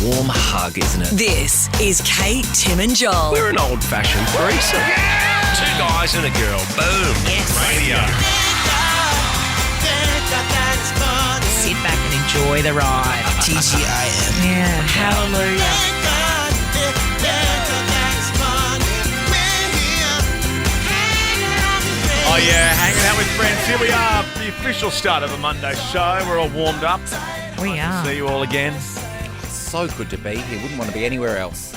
warm hug, isn't it? This is Kate, Tim and Joel. We're an old-fashioned threesome. Yeah! Two guys and a girl. Boom. Yes. Radio. Sit back and enjoy the ride. TGIM. Yeah, hallelujah. Oh yeah, hanging out with friends. Here we are, the official start of a Monday show. We're all warmed up. We are. See you all again. So good to be here. Wouldn't want to be anywhere else.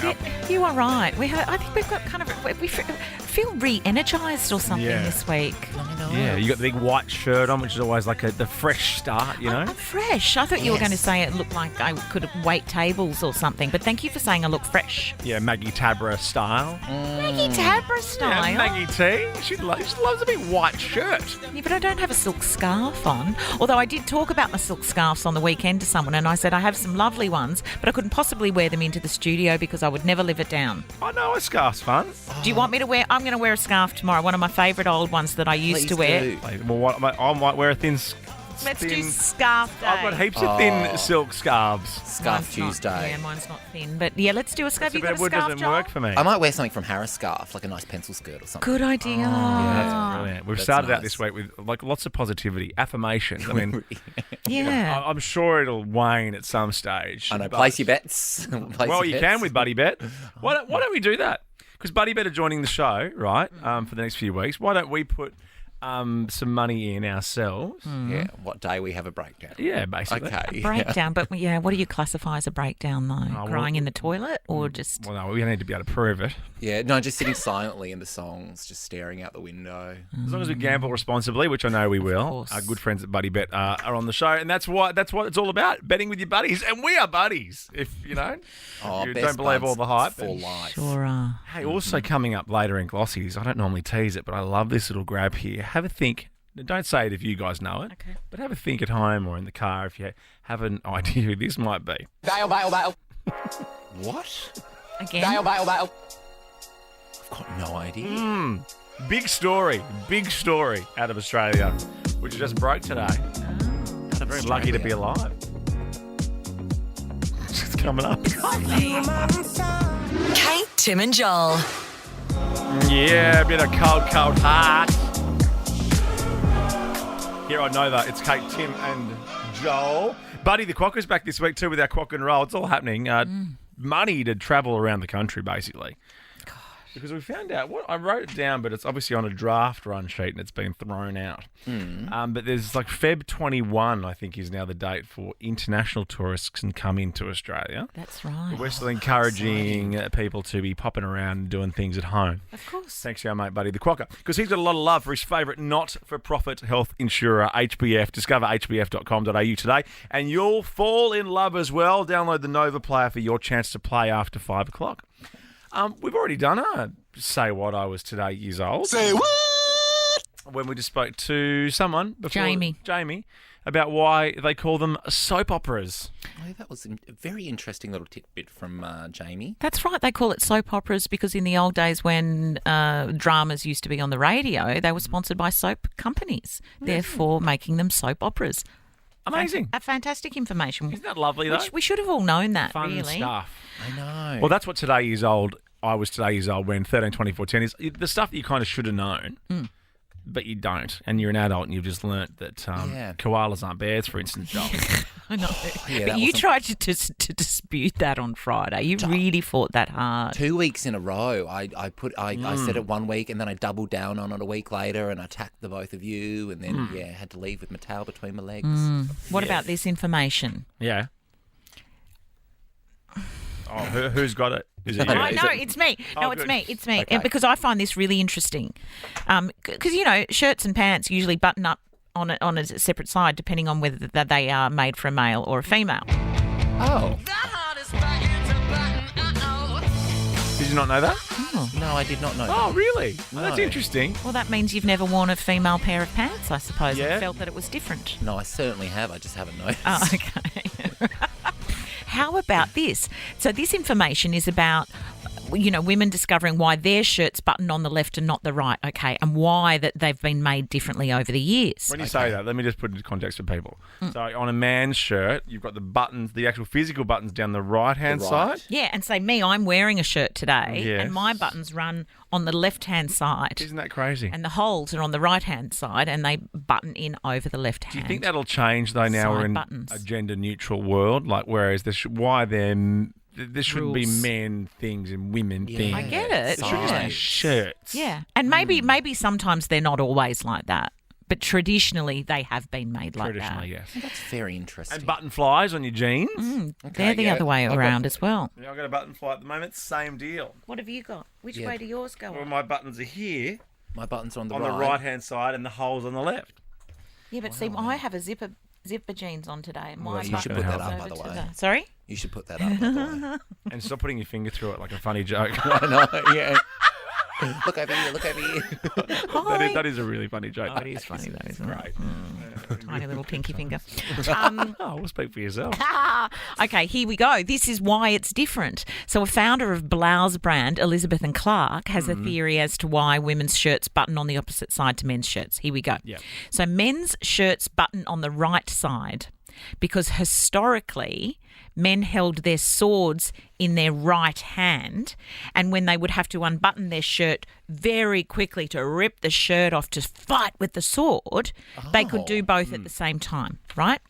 You are right. I think we've got kind of we feel re-energised or something this week. Yeah, you got the big white shirt on, which is always like the fresh start, you know. I'm fresh. I thought you were going to say it looked like I could wait tables or something, but thank you for saying I look fresh. Yeah, Maggie Tabra style. Maggie Tabra style. Yeah, Maggie T. She loves a big white shirt. Yeah, but I don't have a silk scarf on. Although I did talk about my silk scarves on the weekend to someone, and I said I have some lovely ones, but I couldn't possibly wear them into the studio because I would never live it down. I know a scarf's fun. Do you want me to wear? I'm going to wear a scarf tomorrow. One of my favourite old ones that I used to wear. Do. Well, I might wear a thin. Let's do scarf day. I've got heaps of thin silk scarves. Scarf Tuesday. Yeah, mine's not thin, but yeah, let's do a scarf. Too You got bad a wood scarf, doesn't Joel? work for me. I might wear something from Harris scarf, like a nice pencil skirt or something. Good idea. That's brilliant. We've That's started out nice. this week with like lots of positivity, affirmations. I mean, Yeah. I'm sure it'll wane at some stage. I know. but- Place your bets. Well, you can with Buddy Bet. Why don't we do that? Because Buddy Bet are joining the show, right, for the next few weeks. Why don't we put some money in ourselves? Yeah. What day we have a breakdown? Yeah, basically. Okay. Breakdown, but yeah, what do you classify as a breakdown though? well, Crying in the toilet or just? Well, no, we need to be able to prove it. Yeah. No, just sitting silently in the songs, just staring out the window. As long as we gamble responsibly, which I know we will. course. Our good friends at Buddy Bet are on the show, and that's what it's all about: betting with your buddies, and we are buddies. If you know, you best don't believe buds all the hype. for life. Sure. Hey, also coming up later in Glossy's, I don't normally tease it, but I love this little grab here. Have a think. Don't say it if you guys know it, Okay. but have a think at home or in the car if you have an idea who this might be. What? Again. I've got no idea. Big story out of Australia, which just broke today. Very lucky to be alive. It's coming up. Kate, Tim and Joel. Yeah, a bit of cold heart. Here I know that it's Kate, Tim, and Joel. Buddy the Quok is back this week too with our Quok and Roll. It's all happening. Money to travel around the country, basically. Because we found out, I wrote it down, but it's obviously on a draft run sheet and it's been thrown out. But there's like Feb 21, I think, is now the date for international tourists can come into Australia. That's right. We're still encouraging people to be popping around and doing things at home. Of course. Thanks to our mate Buddy the Quokka. Because he's got a lot of love for his favourite not-for-profit health insurer, HBF. Discover hbf.com.au today. And you'll fall in love as well. Download the Nova Player for your chance to play after 5 o'clock. We've already done a Say What I was today years old. Say what? When we just spoke to someone before. Jamie, about why they call them soap operas. Oh, that was a very interesting little tidbit from Jamie. That's right. They call it soap operas because in the old days when dramas used to be on the radio, they were sponsored by soap companies, therefore making them soap operas. Amazing. Fantastic information. Isn't that lovely, though? We should have all known that, Fun really. stuff. I know. Well, that's what today years old. I was today years old when 13, 24, 10 is the stuff that you kind of should have known, but you don't. And you're an adult and you've just learnt that koalas aren't bears, for instance, Joel. I know. Yeah, but you tried to dispute that on Friday. You really fought that hard. 2 weeks in a row, I said it 1 week and then I doubled down on it a week later and attacked the both of you and then, had to leave with my tail between my legs. What about this information? Yeah. Oh, who's got it? Is it you? Oh, no, it's me. No, Oh, it's good. me. It's me. Okay. Because I find this really interesting. Because, shirts and pants usually button up on a separate side depending on whether they are made for a male or a female. Oh. Did you not know that? No, I did not know Oh, that. really? Well, that's No. interesting. Well, that means you've never worn a female pair of pants, I suppose, Yeah. and felt that it was different. No, I certainly have. I just haven't noticed. Oh, okay. How about this? So this information is about women discovering why their shirts button on the left and not the right, okay, and why that they've been made differently over the years. When you say that, let me just put it into context for people. So on a man's shirt, you've got the buttons, the actual physical buttons down the right-hand side. Yeah, and say me, I'm wearing a shirt today, Yes. and my buttons run on the left-hand side. Isn't that crazy? And the holes are on the right-hand side, and they button in over the left hand. Do you think that'll change, though, now we're Side in buttons. a gender-neutral world? Like, whereas there shouldn't be Rules. men things and women things. I get it. There should just be shirts. Yeah, and maybe sometimes they're not always like that, but traditionally they have been made like Traditionally, that. yes. That's very interesting. And button flies on your jeans. They're the yeah. other way around as well. Yeah, I've got a button fly at the moment. Same deal. What have you got? Which Yeah. way do yours go? Well, my buttons are here My buttons are on the on right. the right-hand side and the holes on the left. Yeah, but see, I have a zipper jeans on today. And my you should button put that goes up, by over the to way. Sorry? You should put that up, by the way. And stop putting your finger through it like a funny joke. I know, yeah. Look over here, look over here. That is a really funny joke. Oh, it is funny though, isn't it? Great. Tiny little pinky finger. Oh, we'll speak for yourself. Okay, here we go. This is why it's different. So a founder of blouse brand, Elizabeth and Clark, has a theory as to why women's shirts button on the opposite side to men's shirts. Here we go. Yeah. So men's shirts button on the right side because historically men held their swords in their right hand, and when they would have to unbutton their shirt very quickly to rip the shirt off to fight with the sword, they could do both at the same time, right?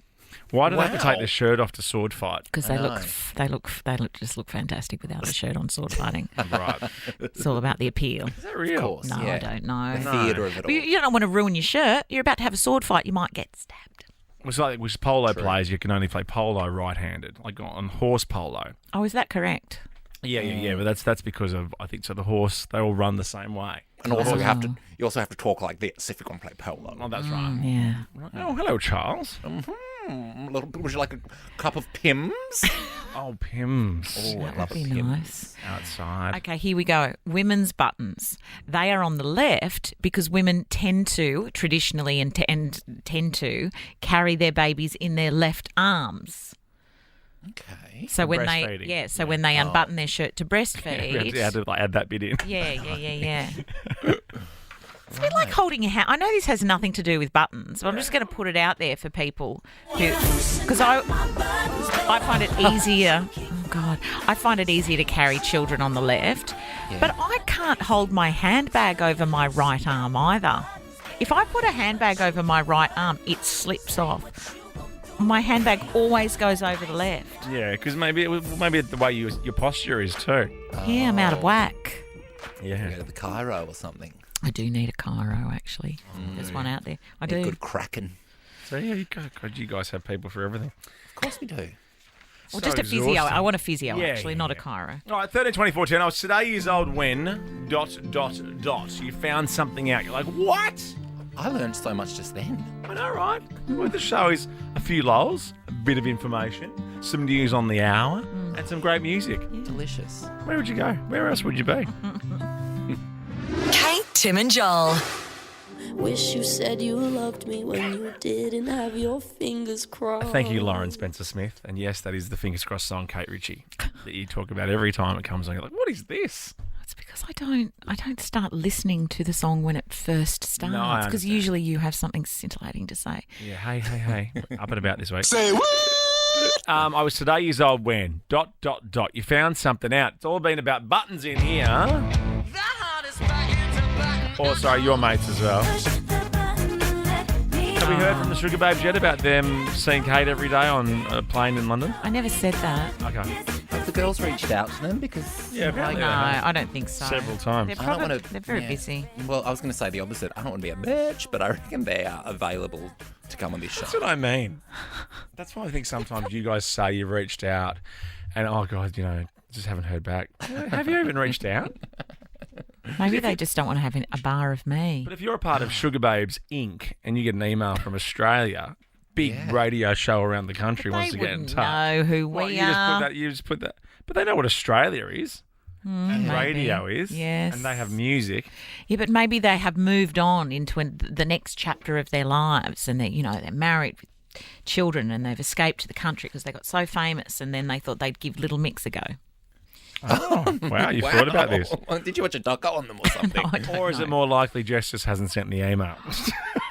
Why do they have to take Wow. the shirt off to sword fight? Because they look fantastic without a shirt on sword fighting. Right. It's all about the appeal. Is that real? Of course, No, yeah. I don't know. The theatre of it all. But you don't want to ruin your shirt. You're about to have a sword fight. You might get stabbed. It's like with polo players, you can only play polo right-handed, like on horse polo. Oh, is that correct? Yeah. But that's because of, I think, so the horse, they all run the same way. And also you also have to talk like this if you're going to play polo. Oh, that's right. Yeah. Oh, hello, Charles. Would you like a cup of Pimm's? Oh, Pims. Oh, I love a Be Pimm's. nice. Outside. Okay, here we go. Women's buttons. They are on the left because women tend to, traditionally, and tend to carry their babies in their left arms. Okay. So when Breastfeeding. they when they unbutton their shirt to breastfeed. We have to add that bit in. Yeah. It's a bit like holding your hand. I know this has nothing to do with buttons, but I'm just going to put it out there for people because I find it easier. Oh God, I find it easier to carry children on the left, but I can't hold my handbag over my right arm either. If I put a handbag over my right arm, it slips off. My handbag always goes over the left. Yeah, because maybe the way your posture is too. Yeah, I'm out of whack. Yeah. Go to the Cairo or something. I do need a Cairo, actually. There's one out there. I do. Good cracking. So yeah, you guys have people for everything. Of course we do. Well, just a physio. exhausting. I want a physio, Yeah, actually, yeah, not a yeah. Cairo. All right, 13, 24, 10. I was today years old when ... You found something out. You're like, what? I learned so much just then. I know, right? Well, the show is a few lols, a bit of information, some news on the hour, and some great music. Delicious. Where would you go? Where else would you be? Kate, Tim, and Joel. Wish you said you loved me when you didn't have your fingers crossed. Thank you, Lauren Spencer-Smith. And yes, that is the Fingers Crossed song, Kate Ritchie, that you talk about every time it comes on. You're like, what is this? It's because I don't start listening to the song when it first starts. No, I because understand. usually you have something scintillating to say. Yeah, hey. Up and about this week. Say what? I was today years old when ... You found something out. It's all been about buttons in here. Or, sorry, your mates as well. Have we heard from the Sugar Babes yet about them seeing Kate every day on a plane in London? I never said that. Okay. Have the girls reached out to them? Because Yeah, apparently No, they have. I don't think so. Several times. They're, I don't probably, want to. they're very busy. Well, I was going to say the opposite. I don't want to be a bitch, but I reckon they are available to come on this show. That's what I mean. That's why I think sometimes you guys say you've reached out and, oh, God, just haven't heard back. Have you even reached out? Maybe they just don't want to have a bar of me. But if you're a part of Sugar Babes Inc. and you get an email from Australia, big Yeah. radio show around the country wants They to get in wouldn't touch. know who What, we you are. just put that. But they know what Australia is and maybe. radio is. Yes. And they have music. Yeah, but maybe they have moved on into the next chapter of their lives, and they're married with children, and they've escaped to the country because they got so famous, and then they thought they'd give Little Mix a go. Oh, wow, you thought about this. Did you watch a doco on them or something? No, I don't Or is it more likely Jess just hasn't sent the email?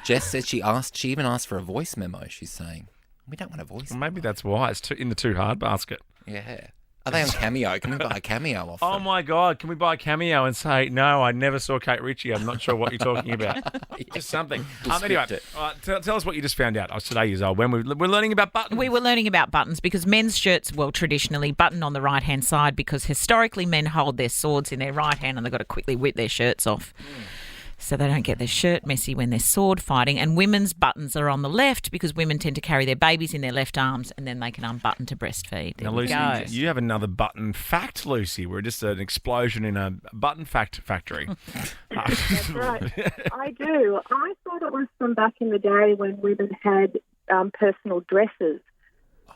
Jess said she even asked for a voice memo, she's saying. We don't want a voice Well, maybe that's why. It's in the too hard basket. Yeah. Are they on Cameo? Can we buy a Cameo off Oh, them? my God. Can we buy a Cameo and say, no, I never saw Kate Ritchie. I'm not sure what you're talking about. Just something. Anyway, script it. all right, tell us what you just found out. I was today years old. When we're learning about buttons. We were learning about buttons because men's shirts, well, traditionally button on the right-hand side because historically men hold their swords in their right hand and they've got to quickly whip their shirts off. So they don't get their shirt messy when they're sword fighting. And women's buttons are on the left because women tend to carry their babies in their left arms and then they can unbutton to breastfeed. There Now, we Lucy, go. you have another button fact, Lucy. We're just an explosion in a button fact factory. That's right. I do. I thought it was from back in the day when women had personal dressers.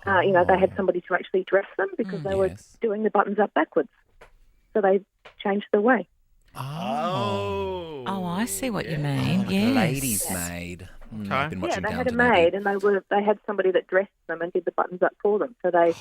They had somebody to actually dress them because they were Yes. doing the buttons up backwards. So they changed the way. Oh, I see what you mean. Like Yes. a lady's maid. Okay. I've been Yeah, watching they had a Downton Abbey. maid and they had somebody that dressed them and did the buttons up for them. So they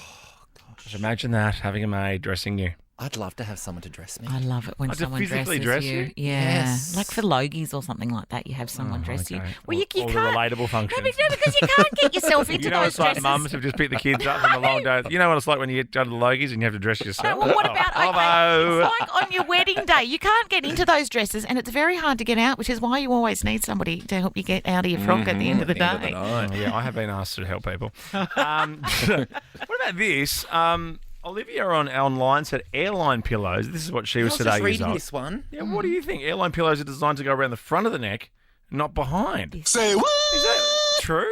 Just imagine that, having a maid dressing you. I'd love to have someone to dress me. I love it when Oh, to someone physically dresses dress you. you? Yeah, Yes. like for Logies or something like that. You have someone dress you. Okay. Well, you All the can't. relatable functions. No, because you can't get yourself into You know what those it's like dresses. mums have just picked the kids up from a long day. You know what it's like when you get to the Logies and you have to dress yourself? No, well, what about Bravo. it's like on your wedding day? You can't get into those dresses, and it's very hard to get out, which is why you always need somebody to help you get out of your frock at the end of the day. Oh, yeah, I have been asked to help people. What about this? Olivia online said airline pillows. This is what she I was was today just years reading old. this one. Yeah, what do you think? Airline pillows are designed to go around the front of the neck, not behind. Say what? Is that true?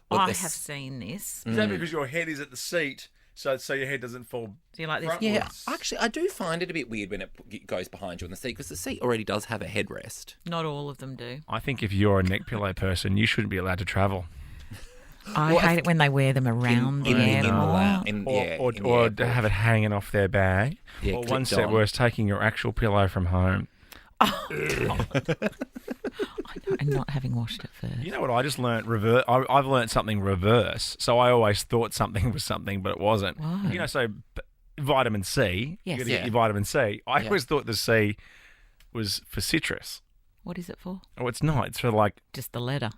Well, I this- have seen this. Is that because your head is at the seat, so your head doesn't fall? Do you like this? Yeah, actually, I do find it a bit weird when it goes behind you on the seat because the seat already does have a headrest. Not all of them do. I think if you're a neck pillow person, you shouldn't be allowed to travel. I hate it when they wear them around the airport. Or to have it hanging off their bag. Yeah, or one clipped step on. worse, taking your actual pillow from home. And not having washed it first. You know what I just learnt? I've learnt something reverse. So I always thought something was something, but it wasn't. What? You know, so vitamin C. Yes. You got to Yeah. get your vitamin C. I Yeah. always thought the C was for citrus. What is it for? Oh, it's not. It's for like Just the letter.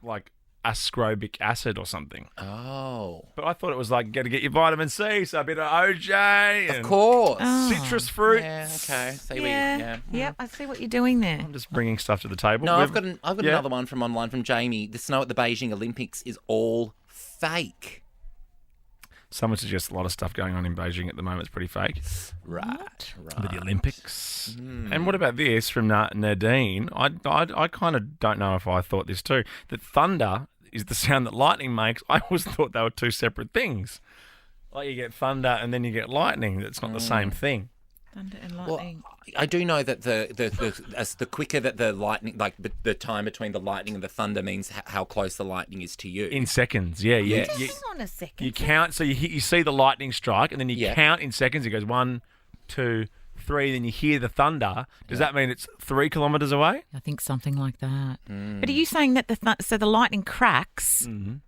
ascorbic acid or something. Oh, But I thought it was like got to get your vitamin C, so a bit of OJ and of course. Oh. citrus fruit. Yeah, okay. So Yeah. Yep, I see what you're doing there. I'm just bringing stuff to the table. No, I've We've- got Yeah. another one from online from Jamie. The snow at the Beijing Olympics is all fake. Someone suggests a lot of stuff going on in Beijing at the moment. It's pretty fake. Right. With the Olympics. And what about this from Nadine? I kind of don't know if I thought this too. That thunder is the sound that lightning makes. I always thought they were two separate things. Like you get thunder and then you get lightning. That's not the same thing. Thunder and Well, lightning. I do know that as the quicker that the lightning, like the time between the lightning and the thunder means how close the lightning is to you. In seconds, yeah. Yeah. You, Hang on a second. you count, so you see the lightning strike and then you Yeah. count in seconds. It goes 1, 2, 3, then you hear the thunder. Does that mean it's 3 kilometres away? I think something like that. But are you saying that so the lightning cracks, and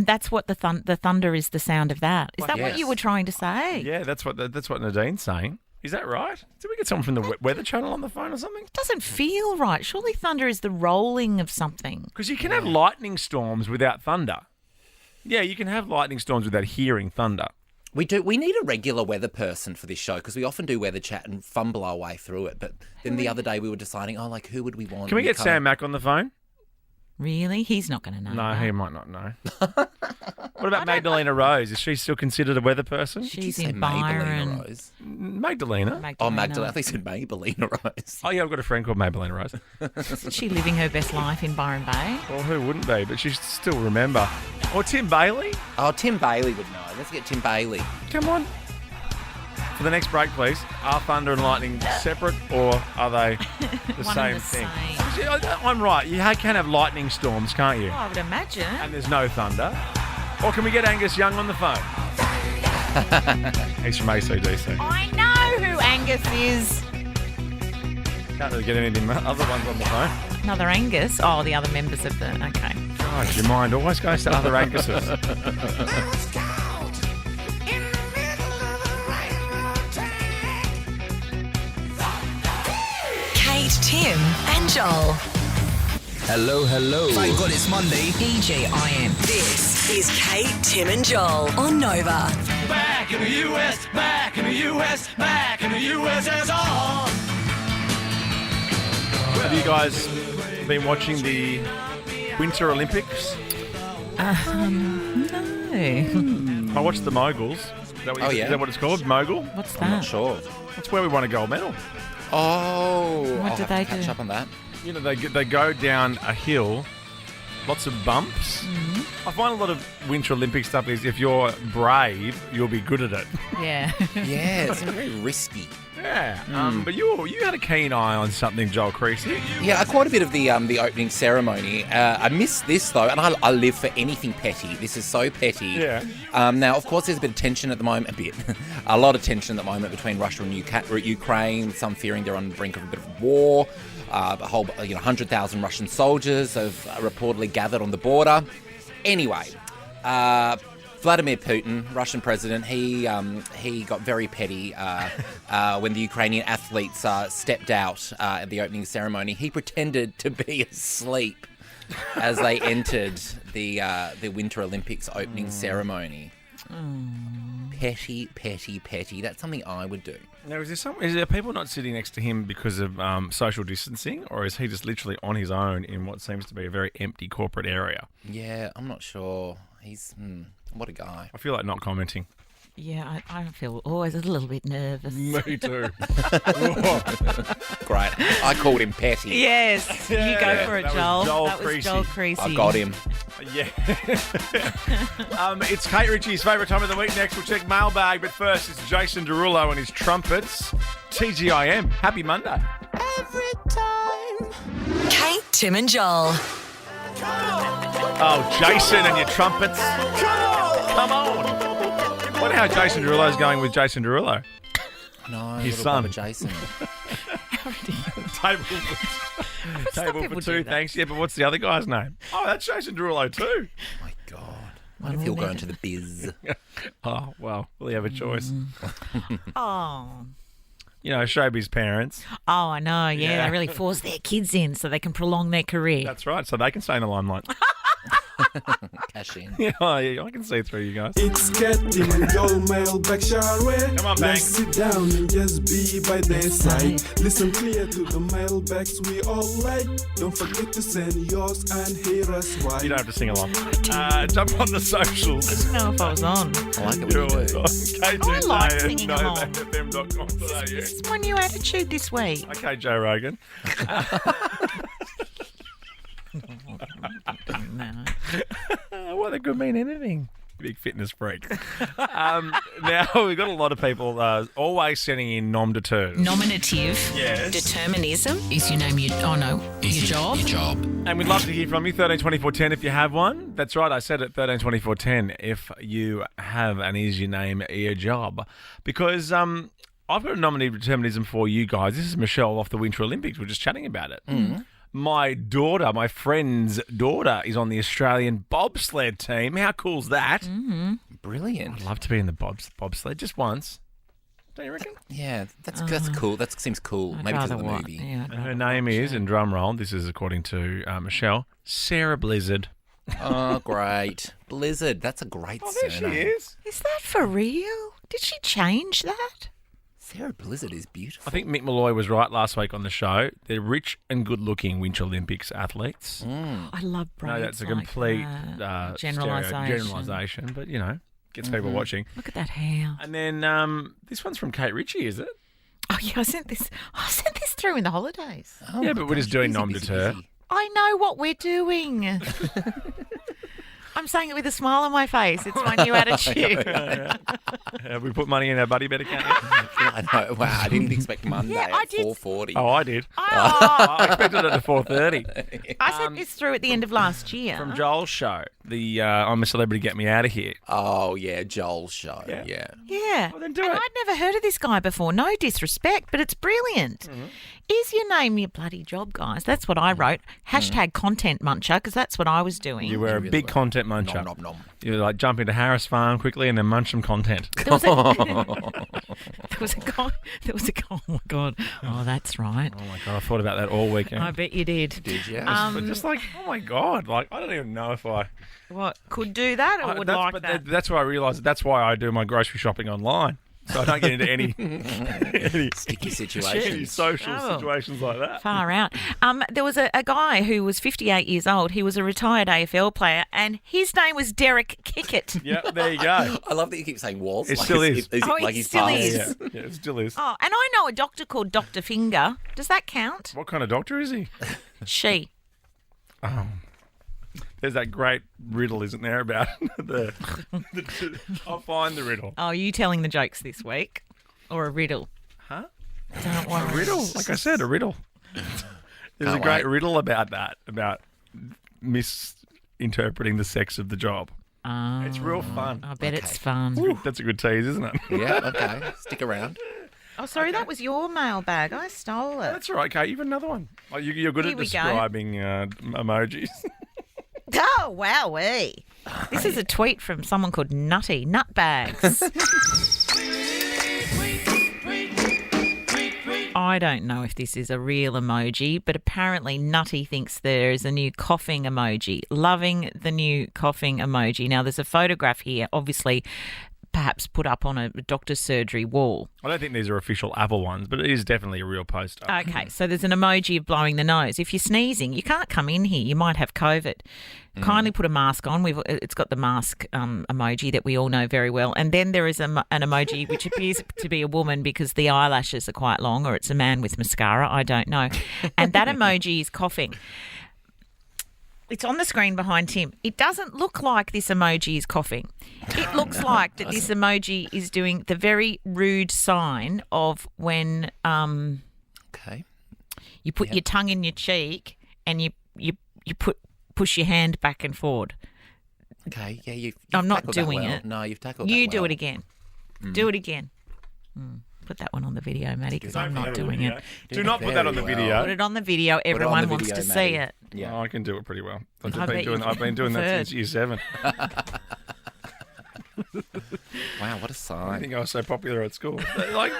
that's what the thunder is the sound of that? Is that what Yes. you were trying to say? Yeah, that's what Nadine's saying. Is that right? Did we get someone from the Weather Channel on the phone or something? It doesn't feel right. Surely thunder is the rolling of something. Because you can have lightning storms without thunder. Yeah, you can have lightning storms without hearing thunder. We do. We need a regular weather person for this show because we often do weather chat and fumble our way through it. But then the other day we were deciding, who would we want? Can we And get come- Sam Mack on the phone? Really? He's not going to know. No, that. he might not know. What about Magdalena Rose? Is she still considered a weather person? Did you She's say in Byron. Maybelline Rose? Magdalena? Oh, Magdalena. I think you said Maybelline Rose. Oh, yeah, I've got a friend called Maybelline Rose. Isn't she living her best life in Byron Bay? Well, who wouldn't be? But she still remember. Or Tim Bailey? Oh, Tim Bailey would know. Let's get Tim Bailey. Come on. For the next break, please. Are thunder and lightning separate or are they the One same and the thing? same. See, I'm right. You can have lightning storms, can't you? Oh, I would imagine. And there's no thunder. Or can we get Angus Young on the phone? He's from ACDC. I know who Angus is. Can't really get anything other ones on the phone. Another Angus. Oh, the other members of the. Okay. God, your mind always goes to other Anguses. Kate, Tim, and Joel. Hello, hello. Thank God it's Monday. EGIM. This is Kate, Tim, and Joel on Nova. Back in the U.S., back in the U.S., back in the USSR. Have you guys been watching the Winter Olympics? No. I watched the Moguls. Is that what Is that what it's called? Mogul? What's that? I'm not sure. That's where we won a gold medal. Oh, What I'll do have they to catch do? up on that. You know, they go down a hill, lots of bumps. I find a lot of Winter Olympic stuff is if you're brave, you'll be good at it. Yeah. Yeah, it's very risky. Yeah. But you had a keen eye on something, Joel Creasy. Yeah, quite a bit of the opening ceremony. I missed this though, and I live for anything petty. This is so petty. Yeah. Now, of course, there's a bit of tension at the moment. A lot of tension at the moment between Russia and Ukraine. Some fearing they're on the brink of a bit of war. A whole 100,000 Russian soldiers have reportedly gathered on the border. Anyway, Vladimir Putin, Russian president, he got very petty when the Ukrainian athletes stepped out at the opening ceremony. He pretended to be asleep as they entered the Winter Olympics opening ceremony. Petty, petty, petty. That's something I would do. Now, is there people not sitting next to him because of social distancing, or is he just literally on his own in what seems to be a very empty corporate area? Yeah, I'm not sure. He's what a guy. I feel like not commenting. Yeah, I feel always a little bit nervous. Me too. Great. I called him petty. Yes, you go for it, that was Joel. Joel That was Creasy. Joel Creasy. I got him. Yeah. It's Kate Ritchie's favourite time of the week next. We'll check Mailbag, but first it's Jason Derulo and his trumpets. TGIM. Happy Monday. Every time. Kate, Tim, and Joel. Oh, Jason and your trumpets. Come on. I wonder how Jason Derulo's going with Jason Derulo. No, His little son. brother Jason. Table people for do two, that. thanks. Yeah, but what's the other guy's name? Oh, that's Jason Derulo too. My God. What if he'll go into the biz? Oh, well, will he have a choice? Oh. You know, showbiz parents. Oh, I know. Yeah, Yeah. they really force their kids in so they can prolong their career. That's right, so they can stay in the limelight. Cash in. Yeah, I can see through you guys. It's getting your mailbag shower. Come on, Let's sit down and just be by their side. Listen clear to the mailbags we all like. Don't forget to send yours and hear us why. You don't have to sing along. Jump on the socials. I didn't know if I was on. I like it when You're you always do. on I like singing along. novafm.com.au. This is my new attitude this week. Okay, Joe Rogan. What a good mean anything. Big fitness freak. Now, we've got a lot of people always sending in nom de terms. Nominative. Yes. Determinism. Is your name your job? Your job. And we'd love to hear from you, 13 24 10 if you have one. That's right, I said it, 13 24 10 if you have and is your name your job. Because I've got a nominative determinism for you guys. This is Michelle off the Winter Olympics. We're just chatting about it. My daughter, my friend's daughter, is on the Australian bobsled team. How cool's that? Brilliant. I'd love to be in the bobsled just once. Don't you reckon? Yeah, that's cool. That seems cool. I'd Uh-huh. Maybe because of the rather movie. Yeah, I'd And her rather name watch is, it. and drum roll, this is according to Michelle, Sarah Blizzard. Oh, great. Blizzard. That's a great surname. is. Is that for real? Did she change that? Sarah Blizzard is beautiful. I think Mick Malloy was right last week on the show. They're rich and good-looking Winter Olympics athletes. I love braids. No, that's a like complete that. generalisation, but, you know, gets people watching. Look at that hair. And then this one's from Kate Ritchie, is it? Oh yeah, I sent this through in the holidays. Oh Yeah, my but we're just gosh, doing busy, nom de busy, terre. busy. I know what we're doing. I'm saying it with a smile on my face. It's my new attitude. Have we put money in our buddy bet account yet? I know. Wow, I didn't expect Monday Yeah, I at did. 4:40. Oh, I did. Oh, I expected it at 4:30. I sent this through at the end of last year. From Joel's show, the I'm a Celebrity, Get Me Out of Here. Oh, yeah, Joel's show. Yeah. Yeah. Yeah. Well, then do and it. I'd never heard of this guy before. No disrespect, but it's brilliant. Is your name your bloody job, guys? That's what I wrote. Hashtag content muncher, because that's what I was doing. You were a really big were. content muncher. Nom, nom, nom. You were like jump into Harris Farm quickly and then munch some content. There was, a, there There was a guy. Oh my God. Oh, that's right. Oh my God, I thought about that all weekend. I bet you did. Did you? But just like, oh my God, like I don't even know if I could do that or would like that? That's why I realised that's why I do my grocery shopping online. So I don't get into any Sticky situations. social situations like that. Far out. There was a guy who was 58 years old. He was a retired AFL player, and his name was Derek Kickett. Yeah, there you go. I love that you keep saying was. It still is. It still is. Yeah, it still is. Oh, and I know a doctor called Dr. Finger. Does that count? What kind of doctor is he? She. There's that great riddle, isn't there, about the I'll find the riddle. Oh, are you telling the jokes this week? Or a riddle? Huh? Don't worry. A riddle. Like I said, a riddle. There's a great riddle about that, about misinterpreting the sex of the job. It's real fun. I bet it's fun. That's a good tease, isn't it? Yeah, okay. Stick around. Oh, sorry, that was your mailbag. I stole it. That's all right, Kate. You've another one. Oh, you're good Here at we go. describing emojis. Oh, wowee. This is a tweet from someone called Nutty Nutbags. I don't know if this is a real emoji, but apparently Nutty thinks there is a new coughing emoji. Loving the new coughing emoji. Now, there's a photograph here, obviously perhaps put up on a doctor's surgery wall. I don't think these are official Apple ones, but it is definitely a real poster. Okay, so there's an emoji of blowing the nose. If you're sneezing, you can't come in here. You might have COVID. Kindly put a mask on. It's got the mask emoji that we all know very well. And then there is an emoji which appears to be a woman because the eyelashes are quite long, or it's a man with mascara. I don't know. And that emoji is coughing. It's on the screen behind Tim. It doesn't look like this emoji is coughing. It looks like that this emoji is doing the very rude sign of when you put your tongue in your cheek and you push your hand back and forward. Okay, yeah, you've I'm not tackled that doing well. it. No, you've tackled that You well. do it again. Do it again. Put that one on the video, Maddie, because I'm not doing it. Do not put that on the video. Put it on the video. Everyone wants to see it. Yeah. Oh, I can do it pretty well. I've bet been doing that since year 7. Wow, what a I sign. think I was so popular at school. Like,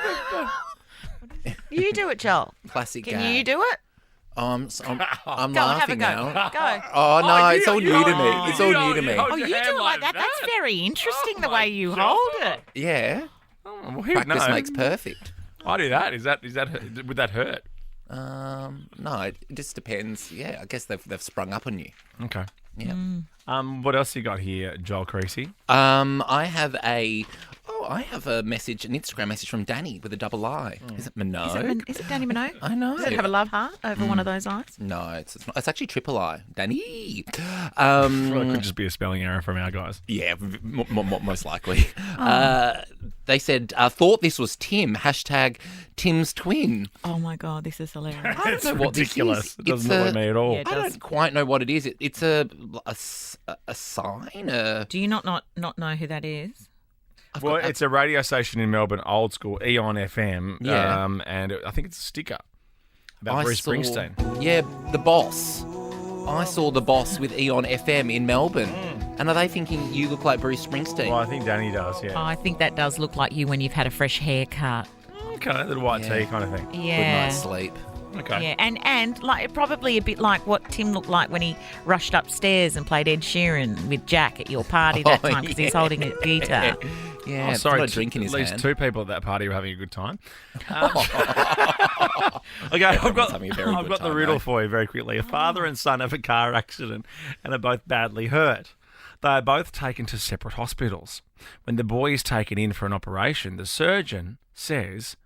You do it, Joel. Classic Can gag. you do it? I'm Go, have a laughing go. now. Go. Oh, no, it's all you new to hold- me. It's all new to me. Oh, you do it like that? That's very interesting, the way you hold it. Yeah. Oh, well, who Practice knows? makes perfect. I do that. Is that would that hurt? No, it just depends. Yeah, I guess they've sprung up on you. Okay. Yeah. What else you got here, Joel Creasy? I have a message, an Instagram message from Danny with a double I. Is it Minogue? Is it Danny Minogue? I know. Does it have a love heart over one of those eyes? No, it's not. It's actually triple I. Danny. Well, it could just be a spelling error from our guys. Yeah, most likely. They said, thought this was Tim. Hashtag Tim's twin. Oh, my God, this is hilarious. I don't It's know what ridiculous. this is. It doesn't look like me at all. Yeah, it I does. don't quite know what it is. It's a sign. Do you not know who that is? Well, it's a radio station in Melbourne, old school, Eon FM. Yeah. And I think it's a sticker about Bruce Springsteen. Yeah, The Boss. I saw The Boss with Eon FM in Melbourne. And are they thinking you look like Bruce Springsteen? Well, I think Danny does, Oh, yeah. I think that does look like you when you've had a fresh haircut. Okay, little white Yeah. tea kind of thing. Good Yeah. night's sleep. Okay. Yeah, and like probably a bit like what Tim looked like when he rushed upstairs and played Ed Sheeran with Jack at your party that time because he's holding a guitar. Yeah, Oh, it's sorry, got a drink in his at least hand. 2 people at that party were having a good time. Okay, I've got having a very good the time, riddle mate. for you very quickly. A father and son have a car accident and are both badly hurt. They are both taken to separate hospitals. When the boy is taken in for an operation, the surgeon says,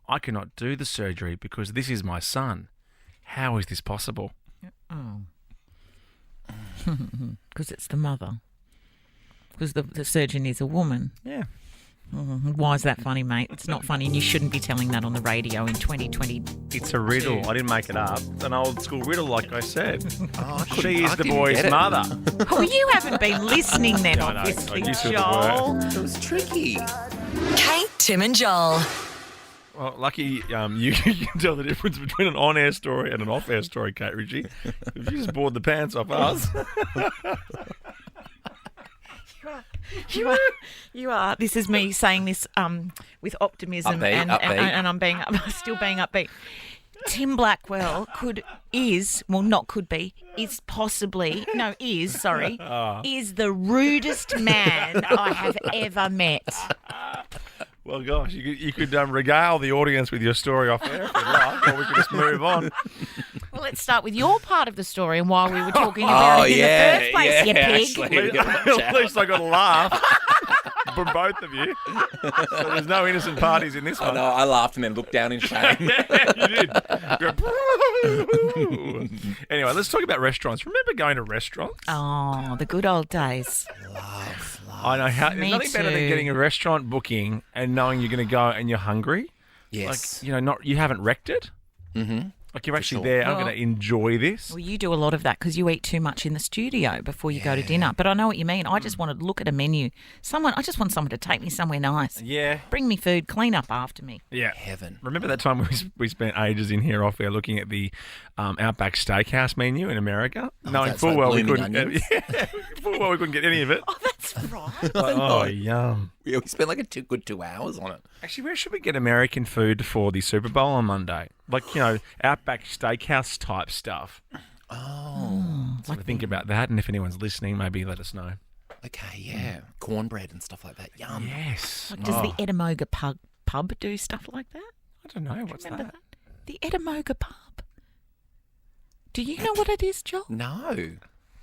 "I cannot do the surgery because this is my son." How is this possible? Oh. Because it's the mother. Because the surgeon is a woman. Yeah. Why is that funny, mate? It's not funny, and you shouldn't be telling that on the radio in 2020. It's a riddle. I didn't make it up. It's an old school riddle, like I said. Oh, She is the didn't boy's get it. mother. Oh, you haven't been listening then, I know. obviously, I used to the Joel. It was tricky. Kate, Tim and Joel. Well, lucky you can tell the difference between an on-air story and an off-air story, Kate Ritchie. You just bored the pants off us. You are. This is me saying this with optimism, Upbeat. and I'm still being upbeat. Tim Blackwell is the rudest man I have ever met. Well, gosh, you could regale the audience with your story off air if you'd like, or we could just move on. Well, let's start with your part of the story and why we were talking about it in the first place, you pig. At least I got a laugh from both of you. So there's no innocent parties in this one. No, I laughed and then looked down in shame. You did. Anyway, let's talk about restaurants. Remember going to restaurants? Oh, the good old days. I know. There's Me nothing better than too. getting a restaurant booking and knowing you're going to go and you're hungry. Yes. Like, you haven't wrecked it. Mm-hmm. Like you're actually sure. there. I'm Well- going to enjoy this. Well, you do a lot of that because you eat too much in the studio before you go to dinner. But I know what you mean. I just want to look at a menu. I just want someone to take me somewhere nice. Yeah. Bring me food, clean up after me. Yeah. Heaven. Remember that time we spent ages in here off air looking at the Outback Steakhouse menu in America, knowing that's full like well we blooming couldn't. onions. Full well we couldn't get any of it. Oh, that's right. Oh, yum. Yeah, we spent like a good 2 hours on it. Actually, where should we get American food for the Super Bowl on Monday? Like, Outback Steakhouse type stuff. Oh. So think about that, and if anyone's listening, maybe let us know. Okay, yeah. Cornbread and stuff like that. Yum. Yes. Does the Edamoga pub do stuff like that? I don't know. What's Remember that? that? The Edamoga pub. Do you know what it is, Joel? No.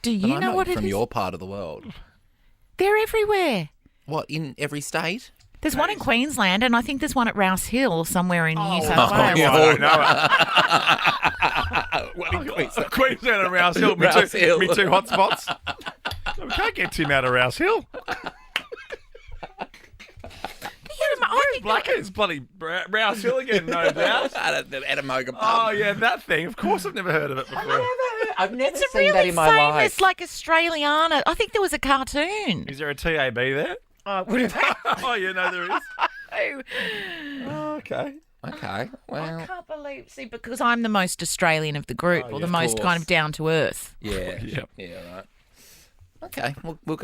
Do But you I know what it from is? your part of the world. They're everywhere. What, in every state? There's one in Queensland, and I think there's one at Rouse Hill somewhere in New South Oh, Wales. yeah. I don't know. What in Queensland? Queensland and Rouse Hill. Rouse Hill. Me two hotspots. We can't get Tim out of Rouse Hill. Blackhead's bloody Rouse Hill again, no doubt. The Edamoga pub. Oh, yeah, that thing. Of course I've never heard of it before. I've never It's a seen really that in my famous, life. like Australiana. I think there was a cartoon. Is there a TAB there? Oh, would have Oh, yeah, no, there is. Oh, okay. Okay, well, I can't believe. See, because I'm the most Australian of the group, or the of most course. kind of down to earth. yeah, Yep. yeah, right. Okay, we'll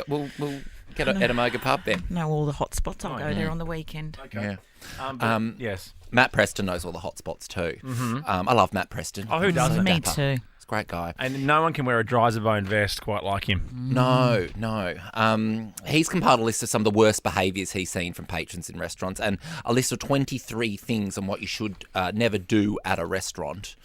get an Edamoga pub then. Know all the hot spots. I'll go there on the weekend. Okay. Yeah. Yes. Matt Preston knows all the hot spots too. Mm-hmm. I love Matt Preston. Oh, who doesn't? Me Dapper. too. He's a great guy. And no one can wear a Dryzerbone vest quite like him. No. He's compiled a list of some of the worst behaviours he's seen from patrons in restaurants, and a list of 23 things on what you should never do at a restaurant.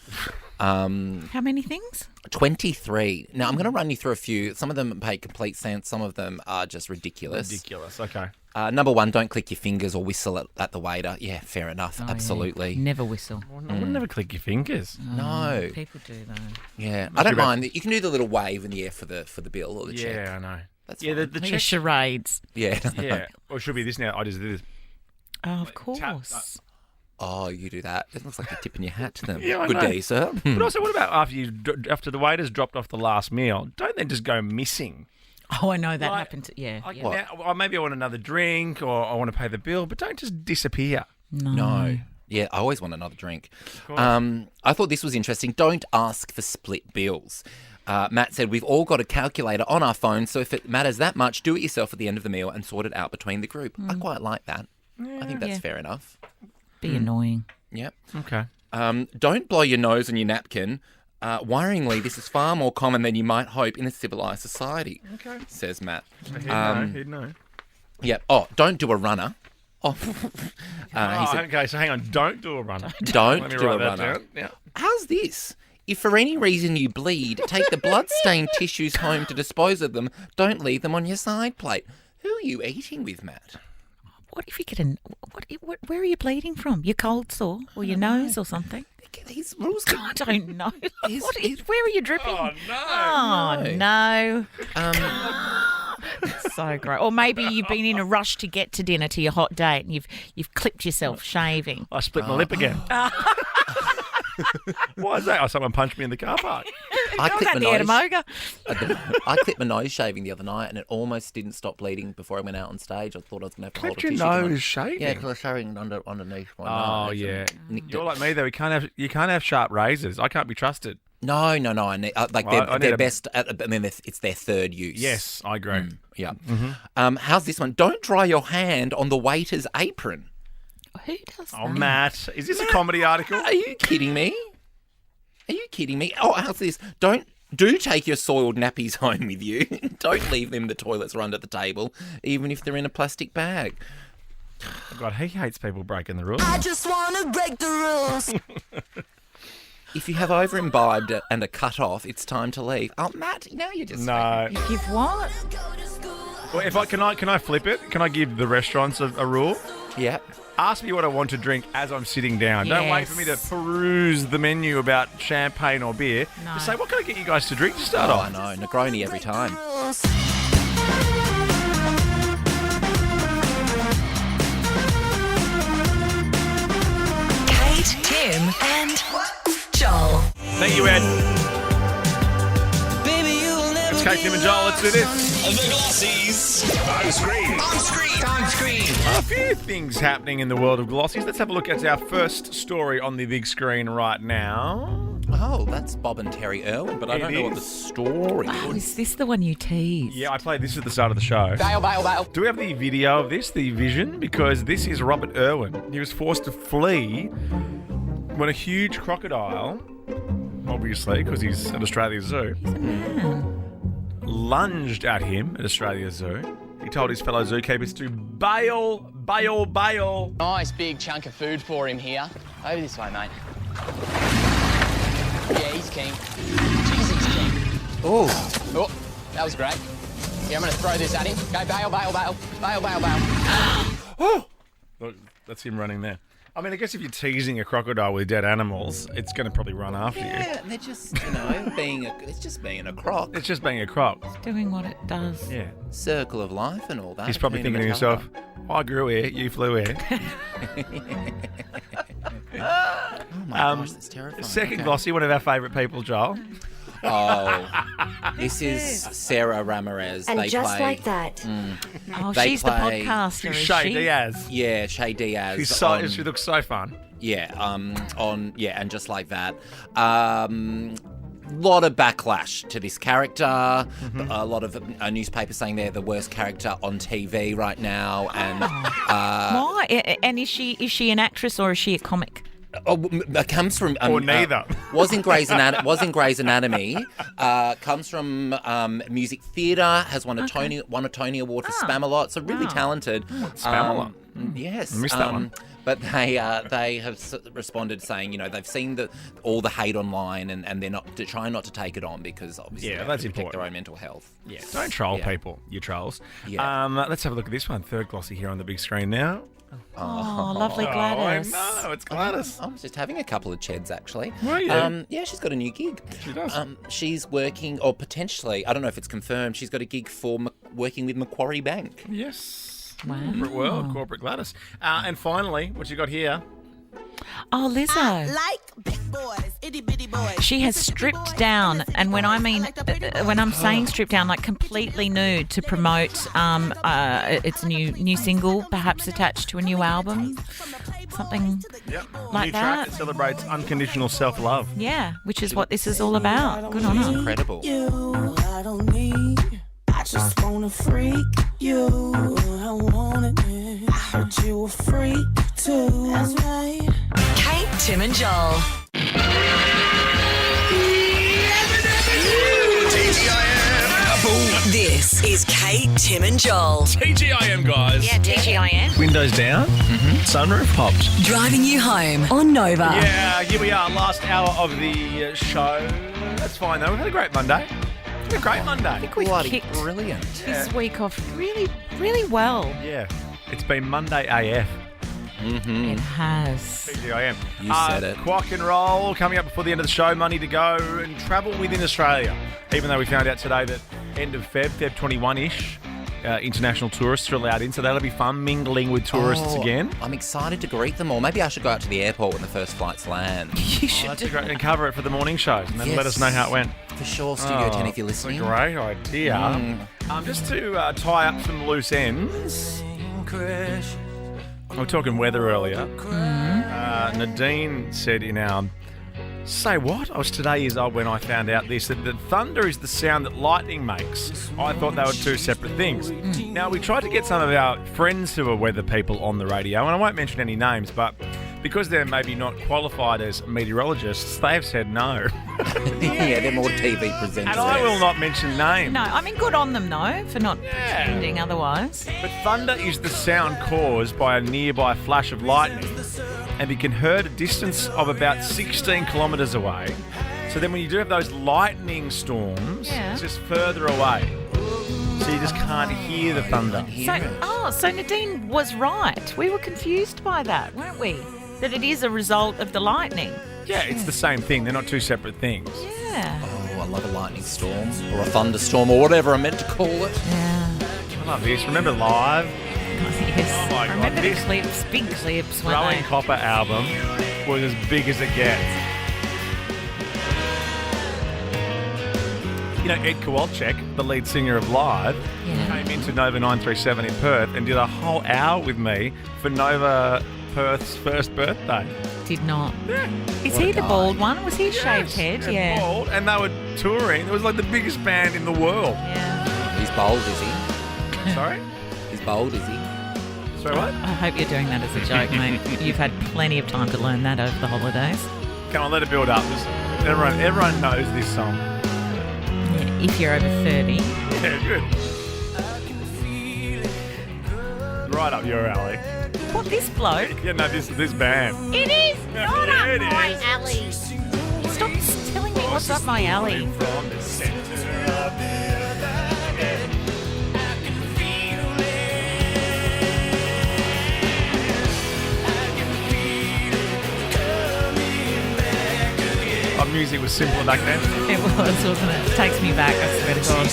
How many things? 23. Now, I'm going to run you through a few. Some of them make complete sense. Some of them are just ridiculous. Ridiculous. Okay. Number 1, don't click your fingers or whistle at the waiter. Yeah, fair enough. Absolutely. Never whistle. I would never click your fingers. No. People do though. Yeah. I don't be about- mind. You can do the little wave in the air for the bill or the check. Yeah, I know. That's yeah, fine. the The check. charades. Yeah. Yeah. Or it should be this now. I just did this. Oh, of course. Oh, you do that. It looks like you're tipping your hat to them. Yeah, I Good know. day, sir. But also, what about after the waiter's dropped off the last meal? Don't they just go missing? Oh, I know that Like- happened. Yeah. Like, yeah. now, maybe I want another drink or I want to pay the bill, but don't just disappear. No. Yeah, I always want another drink. I thought this was interesting. Don't ask for split bills. Matt said, we've all got a calculator on our phone, so if it matters that much, do it yourself at the end of the meal and sort it out between the group. I quite like that. I think that's Yeah. fair enough. Be annoying. Yep. Okay. Don't blow your nose on your napkin. Worryingly, this is far more common than you might hope in a civilised society, says Matt. He'd know. Yep. Oh, don't do a runner. Oh, he said, Okay, so hang on. Don't do a runner. don't Let me do a write that runner. down. Yeah. How's this? If for any reason you bleed, take the blood-stained tissues home to dispose of them. Don't leave them on your side plate. Who are you eating with, Matt? What if you get where are you bleeding from? Your cold sore or your nose or something? These rules. I don't know. Where are you dripping? Oh, no. Oh, no. So great. Or maybe you've been in a rush to get to dinner to your hot date and you've clipped yourself shaving. I split my lip again. Why is that? Oh, someone punched me in the car park. I clipped At my the nose. Edamoga. I clipped my nose shaving the other night, and it almost didn't stop bleeding before I went out on stage. I thought I was going to have to hold a Clipped tissue. your to my- nose shaving? Yeah, because I was shaving underneath my Oh, nose. yeah. and nicked You're it. like me though. You can't have sharp razors. I can't be trusted. No. I need, they're best. It's their third use. Yes, I agree. Yeah. How's this one? Don't dry your hand on the waiter's apron. Who does that? Oh, Matt, is this a comedy article? Are you kidding me? Oh, how's this? Do take your soiled nappies home with you. Don't leave them in the toilets or under the table, even if they're in a plastic bag. Oh God, he hates people breaking the rules. I just want to break the rules. If you have over-imbibed and are cut off, it's time to leave. Oh, Matt, now you're just... No. You give what? Well, can I flip it? Can I give the restaurants a rule? Yeah. Ask me what I want to drink as I'm sitting down. Don't wait for me to peruse the menu about champagne or beer. No. Just say, what can I get you guys to drink to start off? I know. Negroni every time. Kate, Tim, and Joel. Thank you, Ed. It's Kate, Tim and Joel. Let's do this. The Glossies. On screen. A few things happening in the world of Glossies. Let's have a look at our first story on the big screen right now. Oh, that's Bob and Terry Irwin, but I don't know what the story Oh, is. is this the one you teased? Yeah, I played this at the start of the show. Bail. Do we have the video of this, the vision? Because this is Robert Irwin. He was forced to flee when a huge crocodile, obviously, because he's at Australia Zoo, lunged at him at Australia Zoo. He told his fellow zookeepers to bail. Nice big chunk of food for him here. Over this way, mate. Yeah, he's keen. Jeez, he's keen. Oh, that was great. Yeah, I'm going to throw this at him. Go bail. Oh! Look, that's him running there. I mean, I guess if you're teasing a crocodile with dead animals, it's going to probably run after you. Yeah, they're just, it's just being a croc. It's just being a croc. Doing what it does. Yeah. Circle of life and all that. He's probably thinking to himself, I grew here, you flew here. Oh my gosh, that's terrifying. Second Okay. Glossy, one of our favourite people, Joel. Oh, this is Sarah Ramirez. And they just play, like that. Oh, They she's play- the podcaster, She's is Shay she? Diaz. Yeah, Shay Diaz. She looks so fun. And just like that. Lot of backlash to this character. A lot of newspapers saying they're the worst character on TV right now. And Why? And is she an actress or is she a comic? Comes from Or neither. Was in Grey's Anatomy. Comes from music theatre. Has won a Tony Award for Spamalot. So really talented. Spamalot. Yes. I missed that one. But they have responded saying, they've seen all the hate online and they're trying not to take it on because obviously they have that's to protect important. their own mental health. Yeah. Don't troll Yeah. people, you trolls. Yeah. Let's have a look at this one. Third Glossy here on the big screen now. Oh, lovely Gladys. Oh, I know. It's Gladys. I was just having a couple of cheds actually. Were you? Yeah, she's got a new gig. She does. She's working, or potentially, I don't know if it's confirmed, she's got a gig for working with Macquarie Bank. Yes. Wow. Corporate world, corporate Gladys. And finally, what you got here? Oh, Lizzo. Like big boys, itty bitty boys. She has stripped down, and when I'm saying stripped down, like completely nude to promote its new single, perhaps attached to a new album, something like New that. track that celebrates unconditional self-love. Yeah, which is what this is all about. Good on her. Incredible. You, I don't need. I just wanna freak you. I want it. I heard you a freak too. That's right. Kate, Tim, and Joel. This is Kate, Tim, and Joel. TGIM, guys. Yeah, TGIN. Windows down, sunroof popped. Driving you home on Nova. Yeah, here we are, last hour of the show. That's fine, though. We've had a great Monday. It's been a great Monday. We've Bloody kicked brilliant. this week off really, really well. Yeah, it's been Monday AF. It has. TGIM. You said it. Quok and roll coming up before the end of the show. Money to go and travel within Australia. Even though we found out today that end of Feb 21-ish, international tourists are allowed in, so that'll be fun, mingling with tourists again. I'm excited to greet them all. Maybe I should go out to the airport when the first flights land. You should That's do great. And cover it for the morning shows, and then let us know how it went. For sure, Studio 10 if you're That's a listening. great idea. Just to tie up some loose ends. We were talking weather earlier. Nadine said in our Say what? I was today years old when I found out this, that thunder is the sound that lightning makes. I thought they were two separate things. Now, we tried to get some of our friends who are weather people on the radio, and I won't mention any names, but because they're maybe not qualified as meteorologists, they've said no. Yeah, they're more TV presenters. And I will not mention names. No, I mean, good on them, though, for not pretending otherwise. But thunder is the sound caused by a nearby flash of lightning, and it can heard a distance of about 16 kilometres away. So then when you do have those lightning storms, it's just further away. So you just can't hear the thunder. So Nadine was right. We were confused by that, weren't we? That it is a result of the lightning. Yeah, it's the same thing. They're not two separate things. Yeah. Oh, I love a lightning storm or a thunderstorm or whatever I'm meant to call it. Yeah. I love this. Remember Live? Yes. Oh my God. Remember the clips, big clips, weren't Growing they? Copper album was as big as it gets. You know, Ed Kowalczyk, the lead singer of Live, came into Nova 937 in Perth and did a whole hour with me for Nova Perth's first birthday. Did not. Yeah. Is he the bald one? Was he shaved head? Yeah. Bald, and they were touring. It was like the biggest band in the world. Yeah. He's bold, is he? Sorry? He's bold, is he? Sorry, what? I hope you're doing that as a joke, mate. You've had plenty of time to learn that over the holidays. Come on, let it build up. Everyone knows this song. Yeah, if you're over 30. Yeah, good. Right up your alley. What, this bloke? Yeah, no, this band. It is not Yeah, up it my is. alley. Stop telling me what's up my alley. From the center of Our music was simpler back then. It was, wasn't it? It takes me back, I swear to God.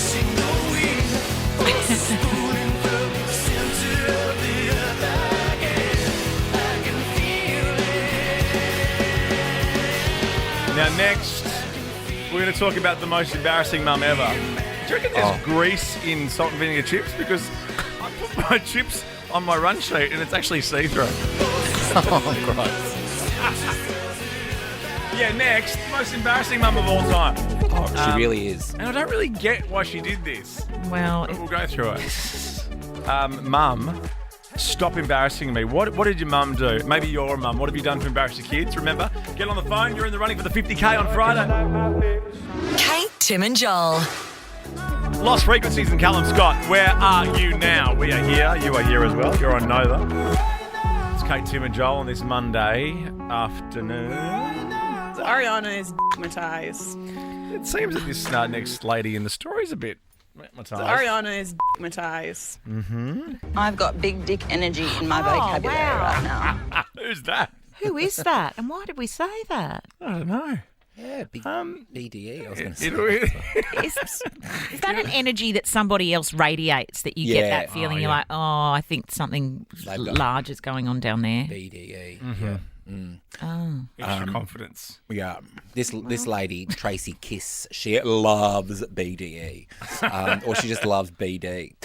Now next, we're going to talk about the most embarrassing mum ever. Do you reckon there's grease in salt and vinegar chips? Because I put my chips on my run sheet and it's actually see-through. Oh, gross. Yeah, next, most embarrassing mum of all time. Oh, she really is. And I don't really get why she did this. Well, But we'll go through it. Mum, stop embarrassing me. What did your mum do? Maybe your mum. What have you done to embarrass your kids? Remember, get on the phone. You're in the running for the 50K on Friday. Kate, Tim and Joel. Lost Frequencies and Callum Scott. Where are you now? We are here. You are here as well. You're on Nova. It's Kate, Tim and Joel on this Monday afternoon. Ariana is d***matized. It seems that this next lady in the story is a bit d***matized. Ariana is d***matized. Mm-hmm. I've got big dick energy in my vocabulary right now. Who's that? who is that? And why did we say that? I don't know. Yeah, BDE, I was going to say. Is that an energy that somebody else radiates, that you get that feeling? You're like, oh, I think something large is going on down there. BDE. Mm-hmm. Yeah. Extra confidence. Yeah. This lady, Tracy Kiss, she loves BDE. Or she just loves BD.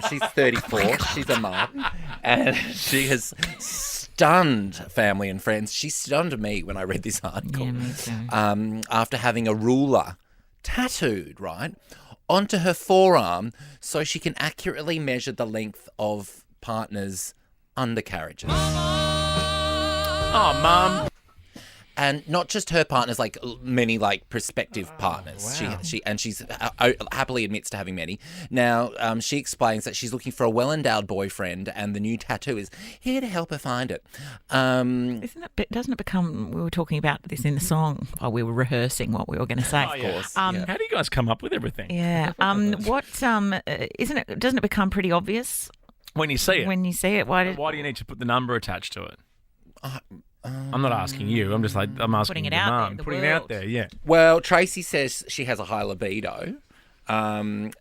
She's 34. She's a mum. And she has stunned family and friends. She stunned me when I read this article. Yeah, me too. After having a ruler tattooed, right, onto her forearm so she can accurately measure the length of partners' undercarriages. Oh, Mum. And not just her partners, like many like prospective partners. Wow. She's happily admits to having many. Now, she explains that she's looking for a well-endowed boyfriend, and the new tattoo is here to help her find it. Doesn't it become? We were talking about this in the song while we were rehearsing what we were going to say. Of course. Yeah. How do you guys come up with everything? Yeah. Doesn't it become pretty obvious When you see it. when you see it? Why do you need to put the number attached to it? I'm not asking you. I'm asking Putting it the out there, mum. the Putting it out world. there, yeah. Well, Tracy says she has a high libido.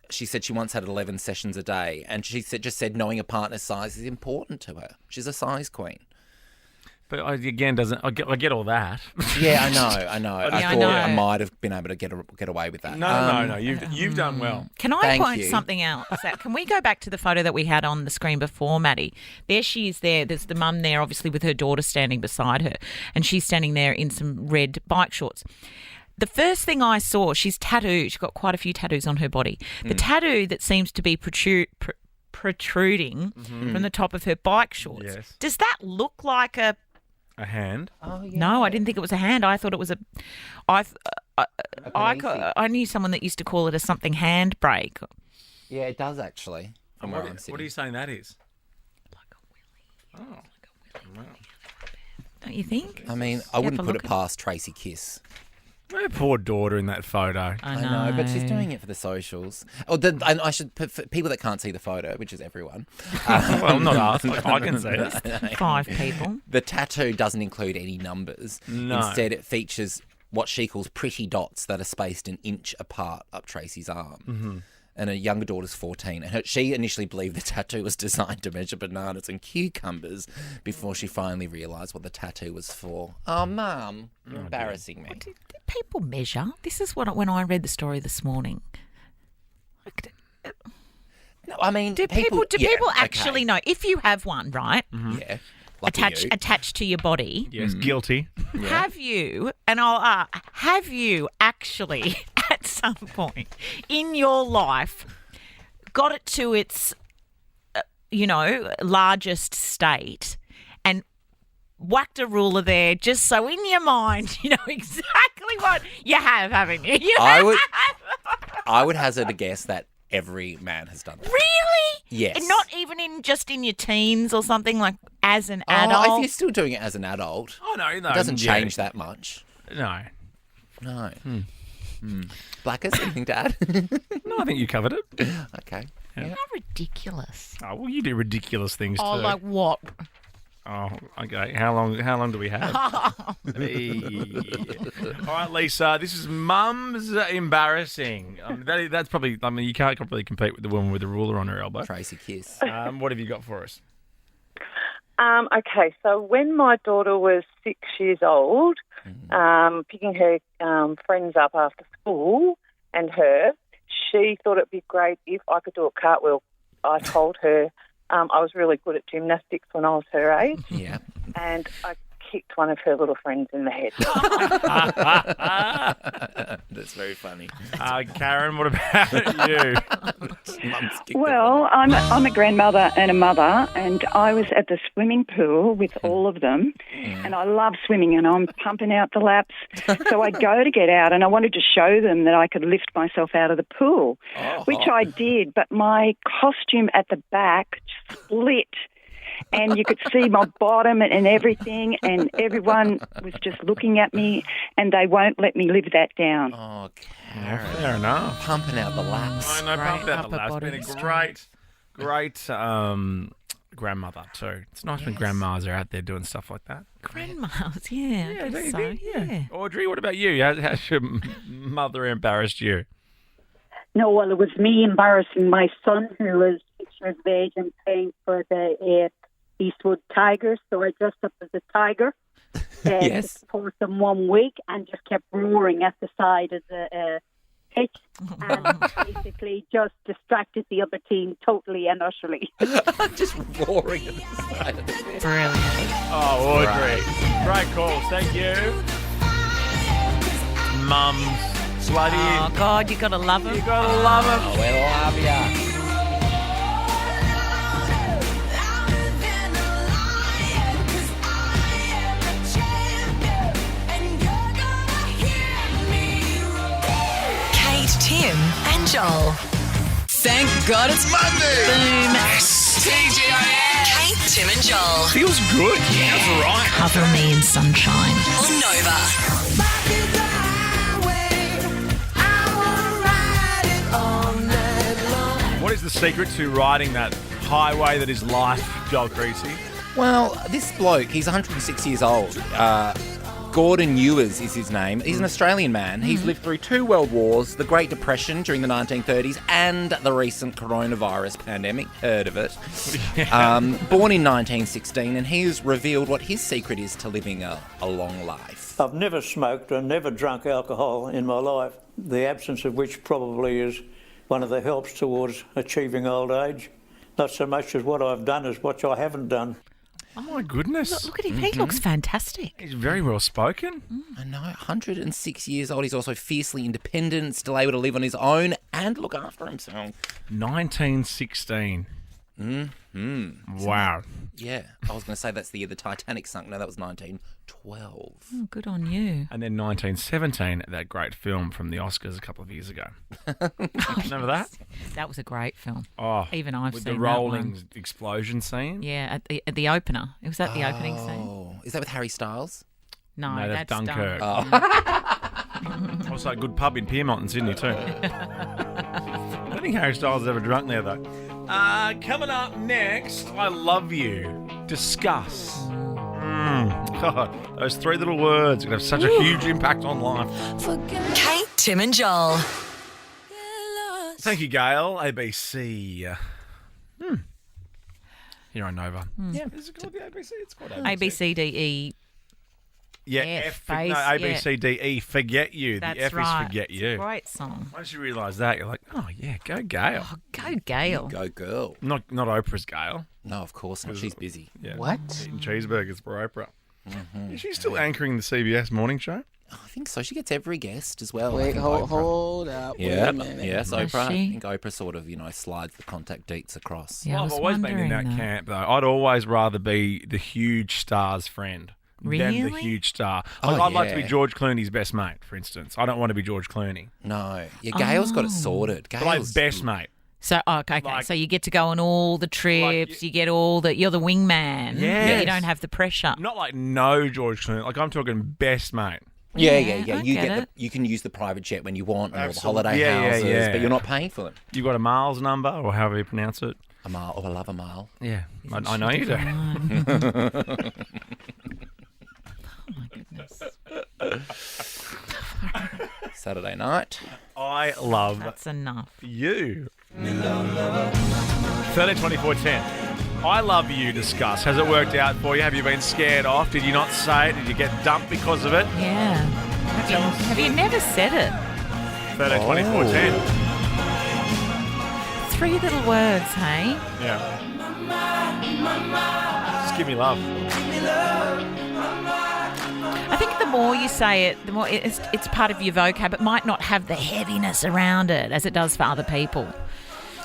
She said she once had 11 sessions a day, and she just said knowing a partner's size is important to her. She's a size queen. But again, I get all that. Yeah, I know. I Yeah, I thought know. I might have been able to get away with that. No. You've done well. Can I Thank point you. something out? Can we go back to the photo that we had on the screen before, Maddie? There she is there. There's the mum there, obviously, with her daughter standing beside her. And she's standing there in some red bike shorts. The first thing I saw, she's tattooed. She's got quite a few tattoos on her body. The tattoo that seems to be protruding from the top of her bike shorts. Yes. Does that look like a hand? Oh, yeah. No, I didn't think it was a hand. I thought it was a. I knew someone that used to call it a something handbrake. Yeah, it does actually. From where I'm sitting. What are you saying that is? Like a willy. Oh. Wow. Don't you think? I mean, I wouldn't put it past Tracy Kiss. Her poor daughter in that photo. I know, but she's doing it for the socials. Oh, and I should put for people that can't see the photo, which is everyone. Well, not us. I can see it. 5 people. The tattoo doesn't include any numbers. No. Instead, it features what she calls pretty dots that are spaced an inch apart up Tracy's arm. Mm-hmm. And her younger daughter's 14. And she initially believed the tattoo was designed to measure bananas and cucumbers before she finally realised what the tattoo was for. Oh, Mum, you're embarrassing me. Do people measure? This is when I read the story this morning. No, I mean, do people actually know? If you have one, right? Yeah. Attached to your body. Yes, guilty. Have you, and I'll have you actually at some point in your life got it to its, largest state and whacked a ruler there just so in your mind you know exactly what you have, haven't you? I would hazard a guess that every man has done that. Really? Yes. And not even in your teens or something, like as an adult? If you're still doing it as an adult. Oh, no. It doesn't change that much. No. Blackers, anything to add? No, I think you covered it. Okay. How ridiculous. Oh, well, you do ridiculous things too. Oh, like what? Oh, okay. How long do we have? Hey. All right, Lisa. This is Mum's embarrassing. That's probably. I mean, you can't probably compete with the woman with the ruler on her elbow. Tracy Kiss. What have you got for us? Okay, so when my daughter was 6 years old, picking her friends up after school and her, she thought it'd be great if I could do a cartwheel. I told her I was really good at gymnastics when I was her age. Yeah. And I kicked one of her little friends in the head. That's very funny. Karen, what about you? Well, I'm a grandmother and a mother, and I was at the swimming pool with all of them, and I love swimming, and I'm pumping out the laps. So I go to get out, and I wanted to show them that I could lift myself out of the pool, which I did, but my costume at the back split. And you could see my bottom and everything, and everyone was just looking at me, and they won't let me live that down. Oh, Karen. Fair enough. Pumping out the laps. I know, pumping out the laps. Been a great grandmother too. It's nice when grandmas are out there doing stuff like that. Grandmas, yeah. I guess so. Yeah. Audrey, what about you? How's your mother embarrassed you? No, well, it was me embarrassing my son, who was 6 years of age and paying for the Eastwood Tigers. So I dressed up as a tiger yes. for them 1 week and just kept roaring at the side of the pitch and basically just distracted the other team totally and utterly. Just roaring at the side of the pitch. Brilliant. Oh, Audrey. Great calls. Thank you. Mums. Bloody. Oh, God, you got to love them. You got to love them. Oh, we love ya. Tim and Joel. Thank God it's Monday. Boom. Yes. TGIF. Kate, Tim and Joel. Feels good. Yeah. Feels right. Cover me in sunshine. On Nova. What is the secret to riding that highway that is life, Joel Creasy? Well, this bloke, he's 106 years old. Gordon Guuuyys is his name. He's an Australian man. He's lived through 2 world wars, the Great Depression during the 1930s, and the recent coronavirus pandemic. Heard of it. Born in 1916, and he has revealed what his secret is to living a long life. I've never smoked and never drunk alcohol in my life, the absence of which probably is one of the helps towards achieving old age. Not so much as what I've done as what I haven't done. Oh, my goodness. Look at him. He looks fantastic. He's very well spoken. I know, 106 years old. He's also fiercely independent, still able to live on his own and look after himself. 1916. Wow. Yeah, I was going to say that's the year the Titanic sunk. No, that was 1912. Oh, good on you. And then 1917, that great film from the Oscars a couple of years ago. Remember that? That was a great film. Oh, even I've with seen the that rolling one. explosion scene. Yeah, at the opener. It was at the opening scene. Oh, is that with Harry Styles? No, that's Dunkirk. Dunkirk. Also a good pub in Piermont in Sydney too. I don't think Harry Styles has ever drunk there though. Coming up next, I love you. Discuss. God, those 3 little words can have such a huge impact on life. Kate, Tim and Joel. Thank you, Gail. ABC. Here on Nova. Yeah. Is it called the ABC? It's called A, B, C, D, E. Yeah, F, no, face, A, B, yeah. C, D, E, forget you. That's the F right. is forget you. It's a great song. Once you realise that, you're like, oh, yeah, go Gail. Oh, go Gail. Go girl. Not Oprah's Gail. No, of course not. She's busy. Yeah. What? Eating cheeseburgers for Oprah. Is she still anchoring the CBS morning show? I think so. She gets every guest as well. Wait, I think hold up. Yeah, Wait a minute. yes, Does Oprah. I she? think Oprah sort of, slides the contact deets across. Yeah, I I've was always been in that wondering camp, though. I'd always rather be the huge star's friend than the Really? huge star. Oh, I'd like to be yeah. George Clooney's best mate, for instance. I don't want to be George Clooney. No. Yeah, Gail's got it sorted. But like Gail's best mate. So, okay. Like- So you get to go on all the trips. You get you're the wingman. Yes. You don't have the pressure. Not like no George Clooney. Like I'm talking best mate. Yeah. I You get get it. you can use the private jet when you want and all the Absolutely. holiday Yeah, houses, yeah. but you're not paying for them. You got a Miles number or however you pronounce it. A mile. Oh, I love a mile. Yeah, I know you do. Oh my goodness. Saturday night. I love That's enough. you. 13-24-10. I love you, discuss. Has it worked out for you? Have you been scared off? Did you not say it? Did you get dumped because of it? Yeah. Have you never said it? 13-24-10. 3 little words, hey? Yeah. Just give me love. I think the more you say it, the more it's part of your vocab. It might not have the heaviness around it as it does for other people.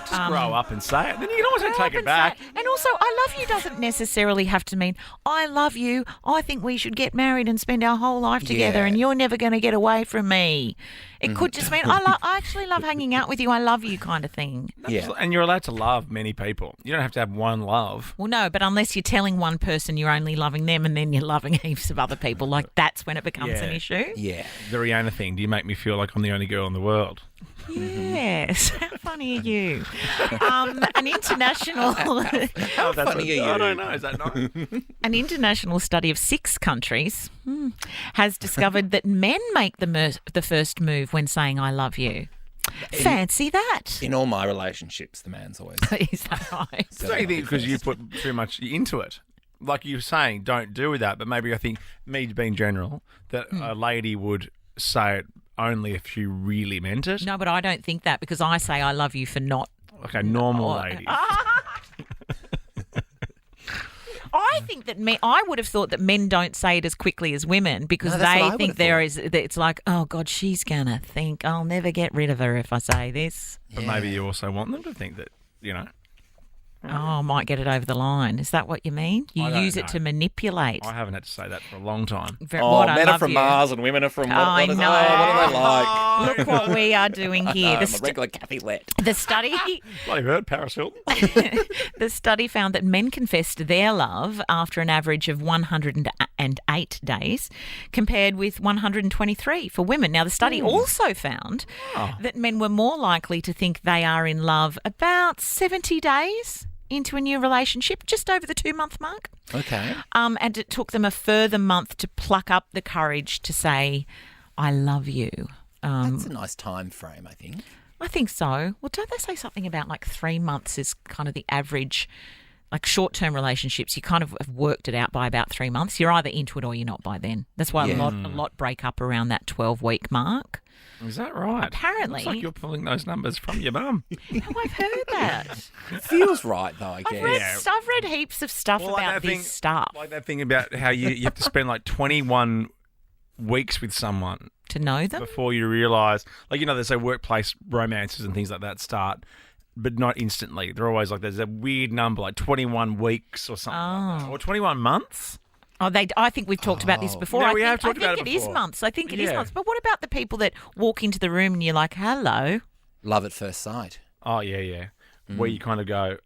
Just grow up and say it. Then you can always take it back. And also, I love you doesn't necessarily have to mean, I love you, I think we should get married and spend our whole life together Yeah. and you're never going to get away from me. It could just mean, I actually love hanging out with you, I love you kind of thing. Yeah. And you're allowed to love many people. You don't have to have one love. Well, no, but unless you're telling one person you're only loving them and then you're loving heaps of other people, like that's when it becomes an issue. Yeah. The Rihanna thing. Do you make me feel like I'm the only girl in the world? Yes. How funny are you? An international... How funny are you? I don't know. Is that not? An international study of 6 countries has discovered that men make the first move when saying I love you. Fancy that. In all my relationships, the man's always. Is that right? Don't you think because you put too much into it? Like you were saying, don't do that. But maybe I think, me being general, that a lady would say it only if she really meant it. No, but I don't think that because I say I love you for not... Okay, normal ladies. I think that I would have thought that men don't say it as quickly as women because No, that's what I they would think have there is. That it's like, oh God, she's gonna think I'll never get rid of her if I say this. But maybe you also want them to think that, Oh, I might get it over the line. Is that what you mean? You I don't use it know. to manipulate. I haven't had to say that for a long time. Men are from Mars and women are from... I what know. are they like? Look what we are doing here. I'm a regular Kathy Lett. The study. Bloody heard Paris Hilton. The study found that men confessed their love after an average of 108 days, compared with 123 for women. Now, the study also found that men were more likely to think they are in love about 70 days into a new relationship, just over the 2-month mark. Okay. And it took them a further month to pluck up the courage to say, I love you. That's a nice time frame, I think. I think so. Well, don't they say something about like 3 months is kind of the average, like short-term relationships, you kind of have worked it out by about 3 months. You're either into it or you're not by then. That's why a lot break up around that 12-week mark. Is that right? Apparently. Looks like you're pulling those numbers from your mum. No, I've heard that. It feels right, though, I guess. I've read heaps of stuff about this stuff. Like that thing about how you have to spend like 21 weeks with someone to know them before you realise, like, you know, they say workplace romances and things like that start, but not instantly. They're always like, there's a weird number, like 21 weeks or something, like that. Or 21 months. Oh, I think we've talked about this before. No, I we think, have talked about it it is before. months. I think it is Yeah. months. But what about the people that walk into the room and you're like, hello? Love at first sight. Oh, yeah. Where you kind of go,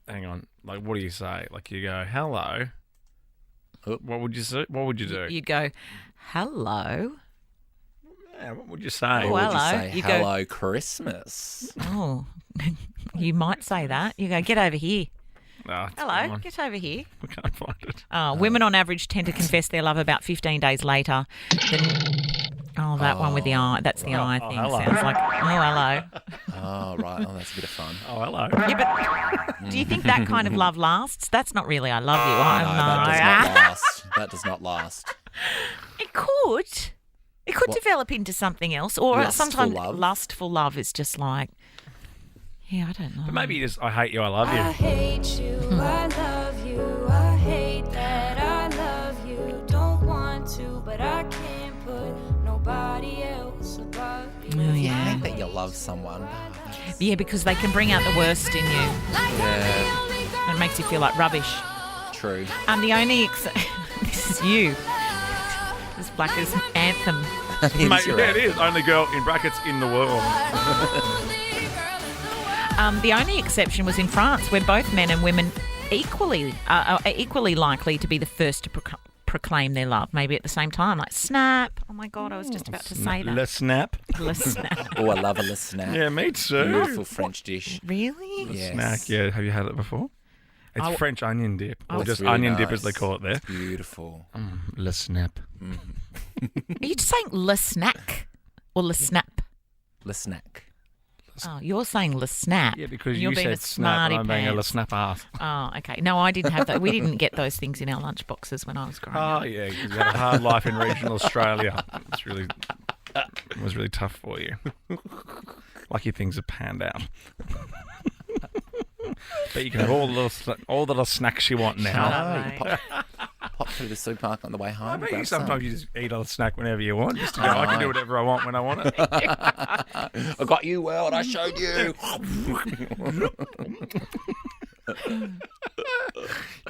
hang on, like, what do you say? Like, you go, hello. What would you say? What would you do? You'd go, hello. Yeah, what would you say? Oh, Or would you hello. say, You go- hello, Christmas? Oh, you might say that. You go, get over here. Oh, Hello, get over here. I can't find it. Women on average tend to confess their love about 15 days later. That one with the eye. That's the eye thing. hello. Sounds like, hello. Oh, right. Oh, that's a bit of fun. Oh, hello. Yeah, but do you think that kind of love lasts? That's not really I love you. That does not last. It could. It could develop into something else. Or Lustful sometimes love? lustful love is just like, yeah, I don't know. But maybe you just, I hate you, I love you. I hate you, I love you, I hate that I love you. Don't want to, but I can't put nobody else above you. Oh, yeah. I think that you love someone. Yeah, because they can bring out the worst in you. Yeah, And it makes you feel like rubbish. true. The only this is you. This Blackers anthem. Mate, it is. Only girl, in brackets, in the world. The only exception was in France, where both men and women are equally likely to be the first to proclaim their love, maybe at the same time. Like, snap. Oh, my God, I was just about to say that. Le snap. Le snap. Oh, I love a le snap. Yeah, me too. Beautiful French dish. Really? Yes. Snack, yeah. Have you had it before? It's French onion dip, or That's just really onion dip nice. as they call it there. It's beautiful. Le snap. Are you just saying le snack or le snap? Le snack. Oh, you're saying le snap. Yeah, because you're you being said a snap smarty and I'm being a le pants. snap ass. Oh, okay. No, I didn't have that. We didn't get those things in our lunch boxes when I was growing up. Oh, yeah, because you had a hard life in regional Australia. It was really tough for you. Lucky things have panned out. But you can have all the little snacks you want now. Pop through the supermarket on the way home. I bet grab you some. sometimes you just eat a snack whenever you want. Just to go, I can do whatever I want when I want it. I got you, world. I showed you.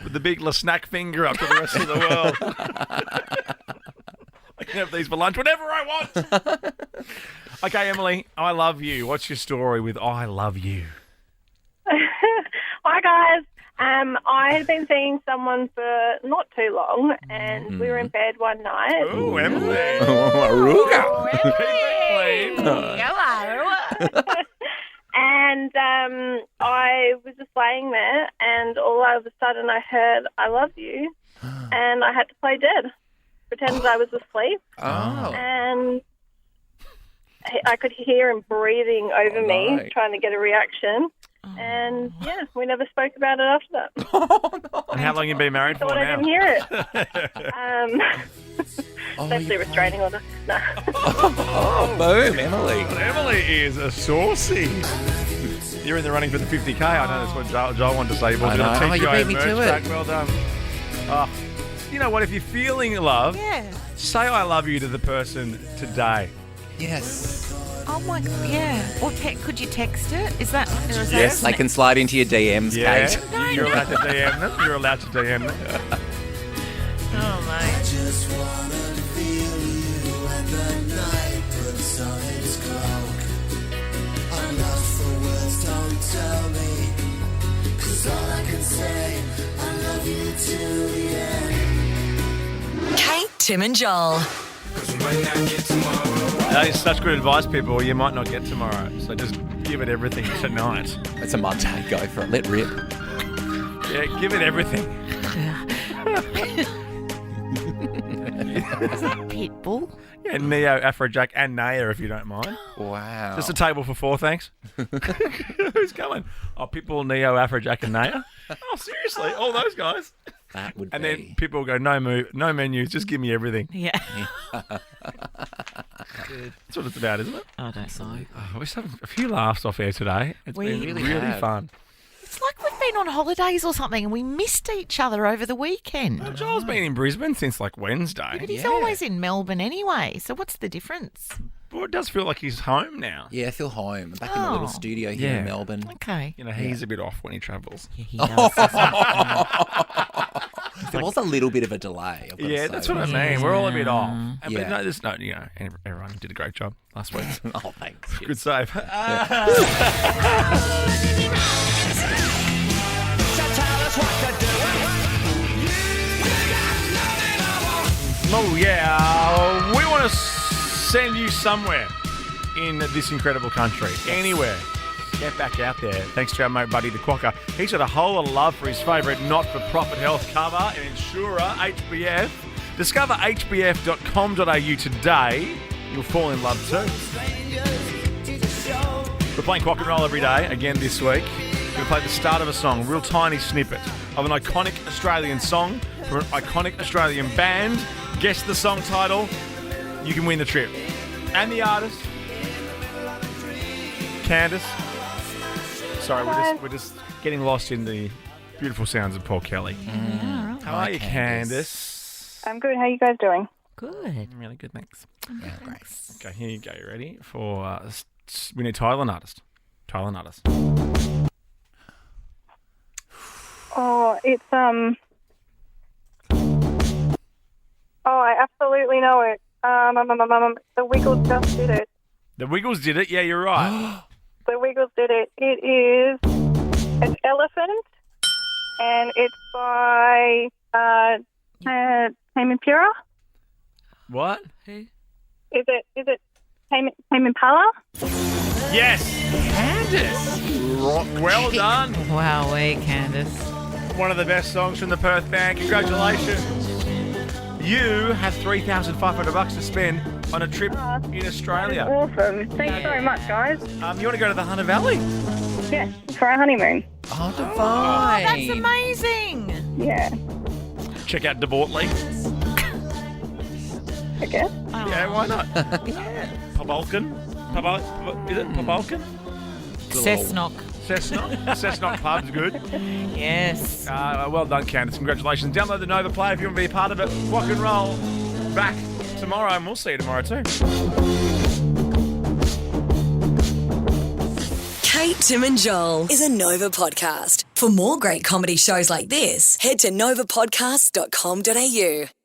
With the big snack finger up to the rest of the world. I can have these for lunch whenever I want. Okay, Emily, I love you. What's your story with I love you? Hi, guys. I had been seeing someone for not too long, and we were in bed one night. Oh, Emily. Aruga. Hello. And I was just laying there, and all of a sudden I heard, I love you, and I had to play dead, pretend I was asleep. Oh. And I could hear him breathing over me, trying to get a reaction. And, yeah, we never spoke about it after that. And how long you been married for Thought I now? didn't hear it. Especially restraining order. No. Oh, boom, Emily. Emily is a saucy. You're in the running for the 50K. I know that's what Joel wanted to say. He was going to teach you you beat me to merch it. back. Well done. You know what? If you're feeling love, say I love you to the person today. Yes. Oh, my God, yeah. Or could you text it? Is that... Yes, they can slide into your DMs, Yeah, Kate. you're allowed to DM them. You're allowed to DM them. Oh, mate. Just wanted to feel you at the night, put on its cloak. I'm lost for words, don't tell me. 'Cause all I can say, I love you till the end. Kate, Tim and Joel. That is such good advice, people. You might not get tomorrow, so just give it everything tonight. It's a Monday. Go for it. Let rip. Yeah, give it everything. Is that Pitbull? Yeah, Neo, Afrojack, and Naya, if you don't mind. Wow. Just a table for 4, thanks. Who's coming? Oh, Pitbull, Neo, Afrojack, and Naya? Oh, seriously? All those guys? That would and be. then people will go, no menus, just give me everything. Yeah. That's what it's about, isn't it? I don't know. Oh, we're having a few laughs off air today. It's been really fun. It's like we've been on holidays or something and we missed each other over the weekend. Well, Joel's been in Brisbane since like Wednesday. But he's always in Melbourne anyway, so what's the difference? Well, it does feel like he's home now. Yeah, I feel home. I'm back in the little studio here in Melbourne. Okay. You know, he's a bit off when he travels. Yeah, he does. There was a little bit of a delay. I've got to say. That's what I mean. We're all a bit off. But Yeah. no, there's no, everyone did a great job last week. Oh, thanks. Good save. Oh, yeah. We want to send you somewhere in this incredible country. Anywhere. Get back out there. Thanks to our mate buddy, the Quokka. He's got a whole lot of love for his favourite not-for-profit health cover and insurer, HBF. Discover hbf.com.au today. You'll fall in love too. We're playing Quok and Roll every day, again this week. We're going to play the start of a song, a real tiny snippet of an iconic Australian song from an iconic Australian band. Guess the song title. You can win the trip. And the artist, Candice. Sorry, we're just getting lost in the beautiful sounds of Paul Kelly. How are you, Candice? I'm good. How are you guys doing? Good. Really good, thanks. Yeah, great. Okay, here you go. You ready? For we need title and artist. Title and artist. Oh, it's Oh, I absolutely know it. The Wiggles just did it. The Wiggles did it? Yeah, you're right. The Wiggles did it. It is an elephant, and it's by Tame Impala. What? Who? Is it Tame Impala? Yes. Candice. Well done. Wowee, Candice. One of the best songs from the Perth band. Congratulations. You have $3,500 to spend on a trip in Australia. Awesome. Thanks very much, guys. You want to go to the Hunter Valley? Yes, for our honeymoon. Oh, divine. Oh, that's amazing. Yeah. Check out DeBortley. Okay. Yeah, why not? Pabalkan? Is it Pabalkan? Cessnock. Cessnock pub's good. Yes. Well done, Candice. Congratulations. Download the Nova Play if you want to be a part of it. Rock and roll. Back tomorrow, and we'll see you tomorrow too. Kate, Tim and Joel is a Nova podcast. For more great comedy shows like this, head to novapodcast.com.au.